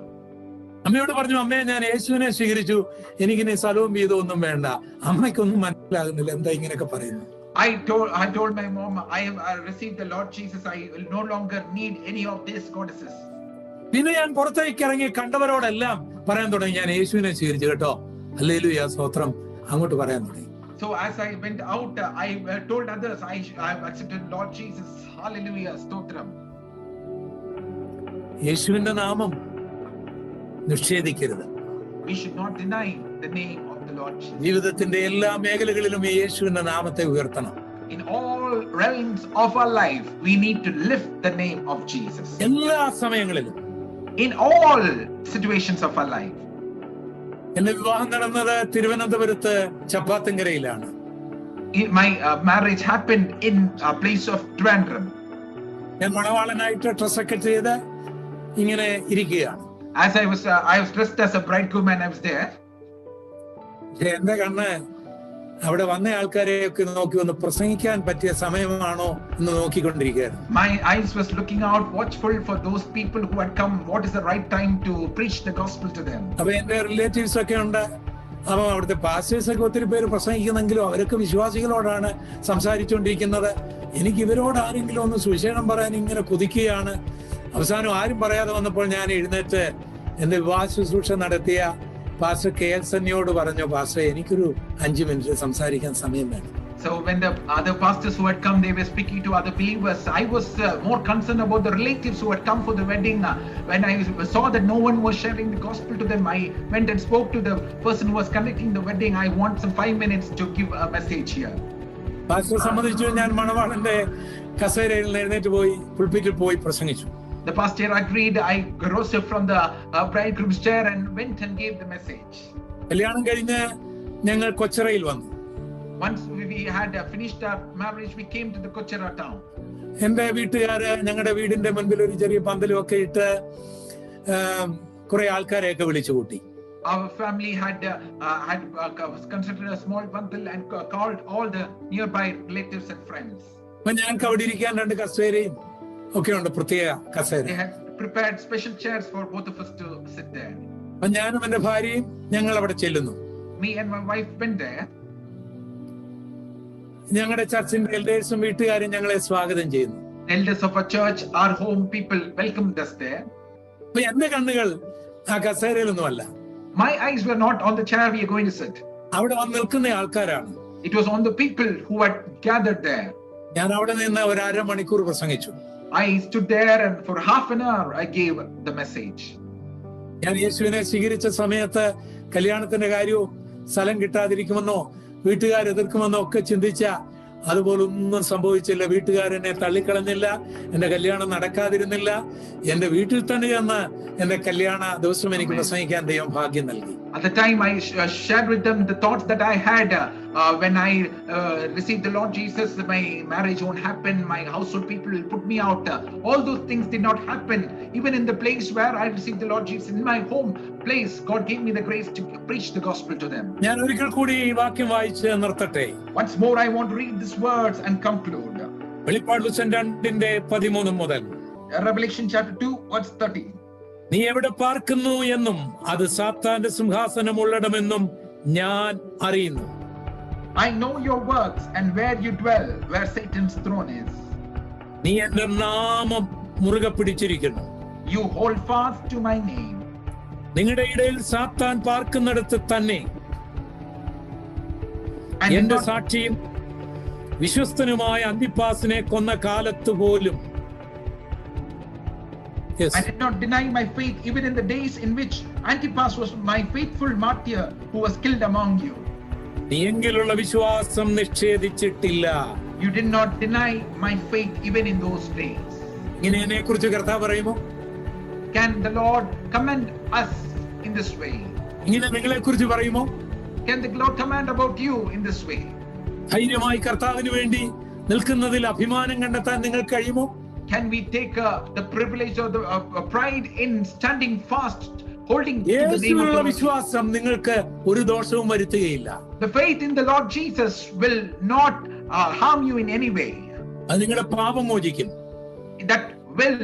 അമ്മയോട് പറഞ്ഞു, അമ്മേ, ഞാൻ യേശുവിനെ സ്വീകരിച്ചു, എനിക്കിനി സ്ഥലവും വീതവും ഒന്നും വേണ്ട. അമ്മയ്ക്കൊന്നും മനസ്സിലാകുന്നില്ല എന്താ ഇങ്ങനെയൊക്കെ പറയുന്നു. I told my mom, I have received the Lord Jesus. I will no longer need any of these goddesses. പിന്നെ ഞാൻ പുറത്തേക്ക് ഇറങ്ങി കണ്ടവരോടെല്ലാം പറയാൻ തുടങ്ങി, ഞാൻ യേശുവിനെ സ്വീകരിച്ചു കേട്ടോ, ഹല്ലേലൂയ, സ്തോത്രം, അങ്ങോട്ട് പറയാൻ തുടങ്ങി. So as I went out, I told others, I have accepted Lord Jesus. Hallelujah, stotram. യേശുവിന്റെ നാമം നിഷേധിക്കരുത്. We should not deny the name of the Lord Jesus. ജീവിതത്തിന്റെ എല്ലാ മേഖലകളിലും യേശുവിന്റെ നാമത്തെ ഉയർത്തണം. In all realms of our life, we need to lift the name of Jesus. എല്ലാ സമയങ്ങളിലും. In all situations of our life. എന്റെ വിവാഹം നടന്നത് തിരുവനന്തപുരത്ത് ചപ്പാത്തുങ്കരയിലാണ്. My marriage happened in a place of Trivandrum. ഞാൻ മണവാളനായിട്ട് ഡ്രസ്സൊക്കെ ചെയ്ത് ഇങ്ങനെ ഇരിക്കുകയാണ്. As I was dressed as a bridegroom and I was there. എന്റെ കണ്ണ് അവിടെ വന്ന ആൾക്കാരെയൊക്കെ നോക്കി ഒന്ന് പ്രസംഗിക്കാൻ പറ്റിയ സമയമാണോ എന്ന് നോക്കിക്കൊണ്ടിരിക്കുകയായിരുന്നു. My eyes was looking out, watchful for those people who had come. What is the right time to preach the gospel to them? അപ്പൊ എന്റെ റിലേറ്റീവ്സ് ഒക്കെ ഉണ്ട്. അപ്പൊ അവിടുത്തെ പാസ്റ്റേഴ്സ് ഒക്കെ ഒത്തിരി പേര് പ്രസംഗിക്കുന്നെങ്കിലും അവരൊക്കെ വിശ്വാസികളോടാണ് സംസാരിച്ചുകൊണ്ടിരിക്കുന്നത്. എനിക്ക് ഇവരോട് ആരെങ്കിലും ഒന്ന് സുവിശേഷം പറയാൻ ഇങ്ങനെ കുതിക്കുകയാണ്. അവസാനം ആരും പറയാതെ വന്നപ്പോൾ ഞാൻ എഴുന്നേറ്റ് എന്റെ വിവാഹ ശുശ്രൂഷ നടത്തിയ പാസ്റ്റർ KL സന്നിയോട് പറഞ്ഞു, പാസ്റ്റർ എനിക്കൊരു 5 മിനിറ്റ് സംസാരിക്കാൻ സമയം വേണം. So when the other pastors who had come, they were speaking to other believers. I was more concerned about the relatives who had come for the wedding. When I saw that no one was sharing the gospel to them, I went and spoke to the person who was conducting the wedding. I want some 5 minutes to give a message here. Pastor സമ്മതിച്ചു. ഞാൻ മണവാളന്റെ കസേരയിൽ എഴുന്നേറ്റ് പോയി പുൾപിറ്റിൽ പോയി പ്രസംഗിച്ചു. The pastor agreed. I rose up from the bridegroom's chair and went and gave the message. കല്യാണം കഴിഞ്ഞ് ഞങ്ങൾ കൊച്ചറയിൽ വന്നു. Once we had finished our marriage, we came to the Kochera town. എന്റെ വീട്ടുകാര് ഞങ്ങളുടെ വീടിന്റെ മുൻപിൽ ഒരു ചെറിയ പന്തലും ഒക്കെ ഇട്ട് കുറെ ആൾക്കാരെയൊക്കെ വിളിച്ചു കൂട്ടി. Our family had constructed a small panthal and called all the nearby relatives and friends. അപ്പൊ ഞങ്ങൾക്ക് അവിടെ ഇരിക്കാൻ 2 കസേരയും ഒക്കെ ഉണ്ട്, പ്രത്യേക കസേര. They had prepared special chairs for both of us to sit there. അപ്പൊ ഞാനും എന്റെ ഭാര്യയും ഞങ്ങൾ അവിടെ ചെല്ലുന്നു. Me and my wife went there. ഞങ്ങളുടെ ചർച്ചിന്റെ എൽഡേഴ്സും വീട്ടുകാരും ഞങ്ങളെ സ്വാഗതം ചെയ്യുന്നു. Elders of our church, our home people welcomed us there. അപ്പൊ എന്റെ കണ്ണുകൾ ആ കസേരയിലൊന്നുമല്ല. My eyes were not on the chair we are going to sit. അവിടെ വന്ന് നിൽക്കുന്ന ആൾക്കാരാണ്. It was on the people who had gathered there. ഞാൻ അവിടെ നിന്ന് ഒരു 1/2 മണിക്കൂർ പ്രസംഗിച്ചു. I stood there and for half an hour I gave the message. ഞാൻ യേശുവിനെ സ്വീകരിച്ച സമയത്ത് കല്യാണത്തിന്റെ കാര്യവും സ്ഥലം കിട്ടാതിരിക്കുമെന്നോ വീട്ടുകാർ എതിർക്കുമെന്നോ ഒക്കെ ചിന്തിച്ച അതുപോലൊന്നും സംഭവിച്ചില്ല. വീട്ടുകാരെന്നെ തള്ളിക്കളഞ്ഞില്ല, എന്റെ കല്യാണം നടക്കാതിരുന്നില്ല. എന്റെ വീട്ടിൽ തന്നെ ചെന്ന് എന്റെ കല്യാണ ദിവസം എനിക്ക് പ്രസംഗിക്കാൻ ദൈവം ഭാഗ്യം നൽകി. At the time I shared with them the thoughts that I had when I received the Lord Jesus. My marriage won't happen, my household people will put me out. All those things did not happen. Even in the place where I received the Lord Jesus, in my home place, God gave me the grace to preach the gospel to them. ഞാൻ ഒരിക്കൽ കൂടി ഈ വാക്യം വായിച്ച് നിർത്തട്ടെ. Once more I want to read these words and conclude. വെളിപ്പാട് 2:13 മുതൽ Revelation chapter 2 verse 13. നീ എവിടെ പാർക്കുന്നു എന്നും അത് സാത്താന്റെ സിംഹാസനമുള്ളിടമെന്നും ഞാൻ അറിയുന്നു. I know your works and where you dwell, where Satan's throne is. നീ എന്റെ നാമം മുറുകെ പിടിച്ചിരിക്കുന്നു. You hold fast to my name. നിങ്ങളുടെ ഇടയിൽ സാത്താൻ പാർക്കുന്നിടത്ത് തന്നെ എന്റെ സാക്ഷിയും വിശ്വസ്തനുമായ അന്തിപ്പാസിനെ കൊന്ന കാലത്ത് പോലും I did not deny my faith even in the days in which Antipas was my faithful martyr who was killed among you. നീ എങ്കിലുള്ള വിശ്വാസം നിഷേധിച്ചിട്ടില്ല. You did not deny my faith even in those days. ഇങ്ങനെ എന്നെ കുറിച്ച് കർത്താവ് പറയുമോ? Can the Lord commend us in this way? ഇങ്ങനെ നിങ്ങളെ കുറിച്ച് പറയുമോ? Can the Lord command about you in this way? ധൈര്യമായി കർത്താവിന് വേണ്ടി നിൽക്കുന്നതിൽ അഭിമാനം കണ്ടെത്താൻ നിങ്ങൾക്ക് കഴിയുമോ? Can we take the privilege or the pride in standing fast, holding to the name of the യേശുവിലുള്ള Lord? വിശ്വാസം നിങ്ങൾക്ക് ഒരു ദോഷവും വരുത്തുകയില്ല. The faith in the Lord Jesus will not harm you in any way. അത് നിങ്ങളുടെ പാപം മോചിക്കും. That will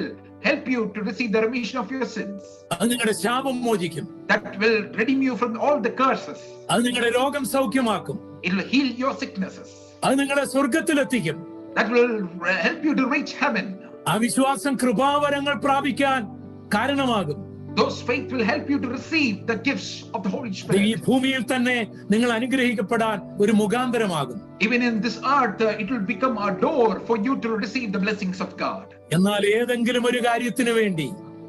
help you to receive the remission of your sins. അത് നിങ്ങളുടെ ശാപം മോചിക്കും. That will redeem you from all the curses. അത് നിങ്ങളുടെ രോഗം സൗഖ്യമാക്കും. It will heal your sicknesses. അത് നിങ്ങളെ സ്വർഗത്തിലെത്തിക്കും. That will help you to reach heaven. ആ വിശ്വാസം കൃപാവരങ്ങൾ പ്രാപിക്കാൻ കാരണമാകും. Those faith will help you to receive the gifts of the Holy ഈ Spirit. ഭൂമിയിൽ തന്നെ നിങ്ങൾ അനുഗ്രഹിക്കപ്പെടാൻ ഒരു മുഖാന്തരമാകും. Even in this earth, it will become a door for you to receive the blessings of God. എന്നാൽ ഏതെങ്കിലും ഒരു കാര്യത്തിന് വേണ്ടി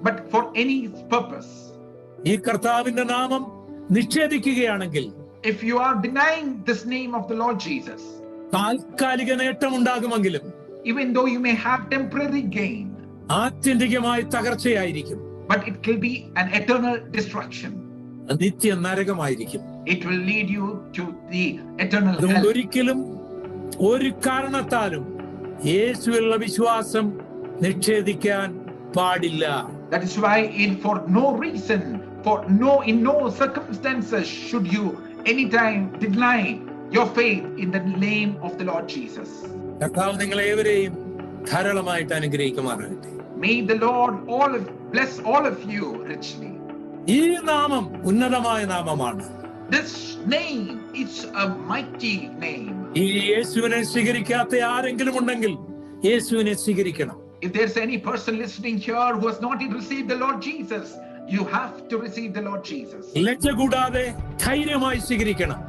But for any purpose, ഈ കർത്താവിന്റെ നാമം നിഷേധിക്കുകയാണെങ്കിൽ, if you are denying this name of the Lord Jesus, താൽക്കാലിക നേട്ടമുണ്ടാകുമെങ്കിലും even though you may have temporary gain, ആത്യന്തികമായി തകർച്ചയായിരിക്കും. but it will be an eternal destruction. Nithya നരകമായിരിക്കും. It will lead you to the eternal അതുകൊണ്ട് hell. ഒരിക്കലും ഒരു കാരണത്താലും യേശുവിലുള്ള വിശ്വാസം നിഷേധിക്കാൻ പാടില്ല. That is why for no reason, in no circumstances should you anytime deny your faith in the name of the Lord Jesus. കർത്താവ് നിങ്ങളേവരെയും ധാരാളമായിട്ട് അനുഗ്രഹിക്കുമാറാകട്ടെ. May the Lord bless all of you richly. ഈ നാമം ഉന്നതമായ നാമമാണ്. This name is a mighty name. ഈ യേശുവിനെ സ്വീകരിക്കാത്ത ആരെങ്കിലും ഉണ്ടെങ്കിൽ യേശുവിനെ സ്വീകരിക്കണം. If there's any person listening here who has not yet received the Lord Jesus, you have to receive the Lord Jesus. ലജ്ജ കൂടാതെ ധൈര്യമായി സ്വീകരിക്കണം.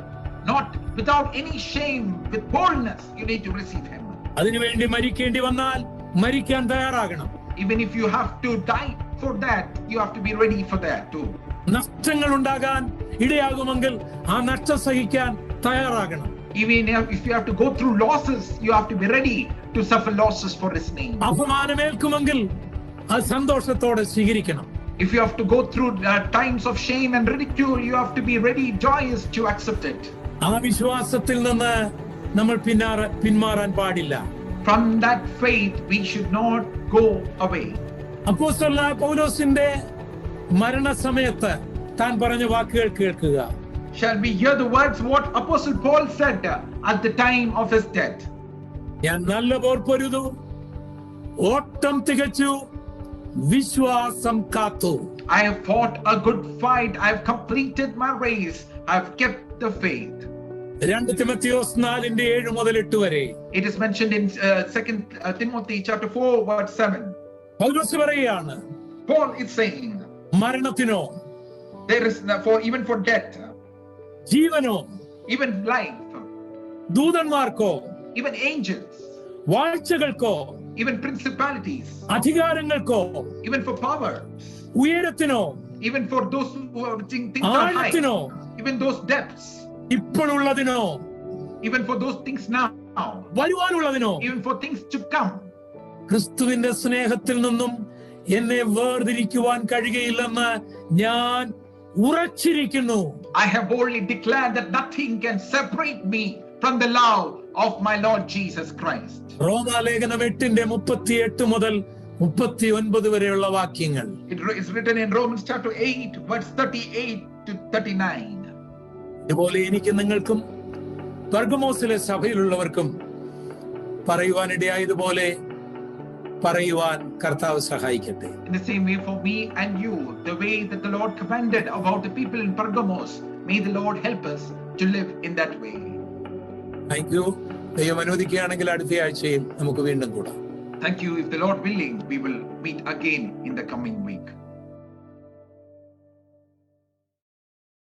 Not without any shame, with boldness, you need to receive him. അതിനുവേണ്ടി മരിക്കേണ്ടി വന്നാൽ മരിക്കാൻ തയ്യാറാകണം. Even if you have to die for that, you have to be ready for that too. നഷ്ടങ്ങൾ ഉണ്ടാകാൻ ഇടയാകുമെങ്കിൽ ആ നഷ്ടം സഹിക്കാൻ തയ്യാറാകണം. Even if you have to go through losses, you have to be ready to suffer losses for his name. അപമാനമേൽക്കുമെങ്കിൽ അത് സന്തോഷത്തോടെ സ്വീകരിക്കണം. If you have to go through times of shame and ridicule, you have to be ready, joyous to accept it. ആ വിശ്വാസത്തിൽ നിന്ന് നമ്മൾ പിന്മാറാൻ പാടില്ല. From that faith, we should not go away. അപ്പോസ്തലനായ പൗലോസിന്റെ മരണസമയത്ത് താൻ പറഞ്ഞ വാക്കുകൾ കേൾക്കുക. Shall we hear the words what Apostle Paul said at the time of his death? ഞാൻ നല്ല പോർ പൊരുതു, ഓട്ടം തികച്ചു, വിശ്വാസം കാത്തു. I have fought a good fight. I have completed my race. I have kept the faith. 2 തിമോഥെയോസ് 4:7 മുതൽ 8 വരെ. It is mentioned in 2 Timothy chapter 4 verse 7. പൗലോസ് പറയുകയാണ്, Paul is saying, മരണത്തിനോ, there is even for death, ജീവനോ, even life, ദൂതന്മാർക്കോ, even angels, വാഴ്ചകൾക്കോ, even principalities, അധികാരങ്ങൾക്കോ, even for power, ഉയരത്തിനോ, even for those who are things are high, ആഴത്തിനോ, even those depths, ഇപ്പോഴുള്ളതിനോ, even for those things now, വരുവാനുള്ളതിനോ, even for things to come. ക്രിസ്തുവിന്റെ സ്നേഹത്തിൽ നിന്നും എന്നെ വേർതിരിക്കുവാൻ കഴിയുകയില്ലെന്ന് ഞാൻ ഉറച്ചിരിക്കുന്നു. I have boldly declared that nothing can separate me from the love of my Lord Jesus Christ. റോമാലേഖനം 8:38 മുതൽ 39 വരെയുള്ള വാക്യങ്ങൾ. It is written in Romans chapter 8 verse 38 to 39. ഇതുപോലെ എനിക്ക് നിങ്ങൾക്കും പെർഗമോസിലെ സഭയിലുള്ളവർക്കും പറയുവാനിടയായതുപോലെ പറയുവാൻ കർത്താവ് സഹായിക്കട്ടെ. In the same way for me and you, the way that the Lord commanded about the people in Pergamos, may the Lord help us to live in that way. Thank you. ദൈവം അനുവദിക്കുകയാണെങ്കിൽ അടുത്ത ആഴ്ചയിൽ നമുക്ക് വീണ്ടും കൂടാം. Thank you. If the Lord willing, we will meet again in the coming week.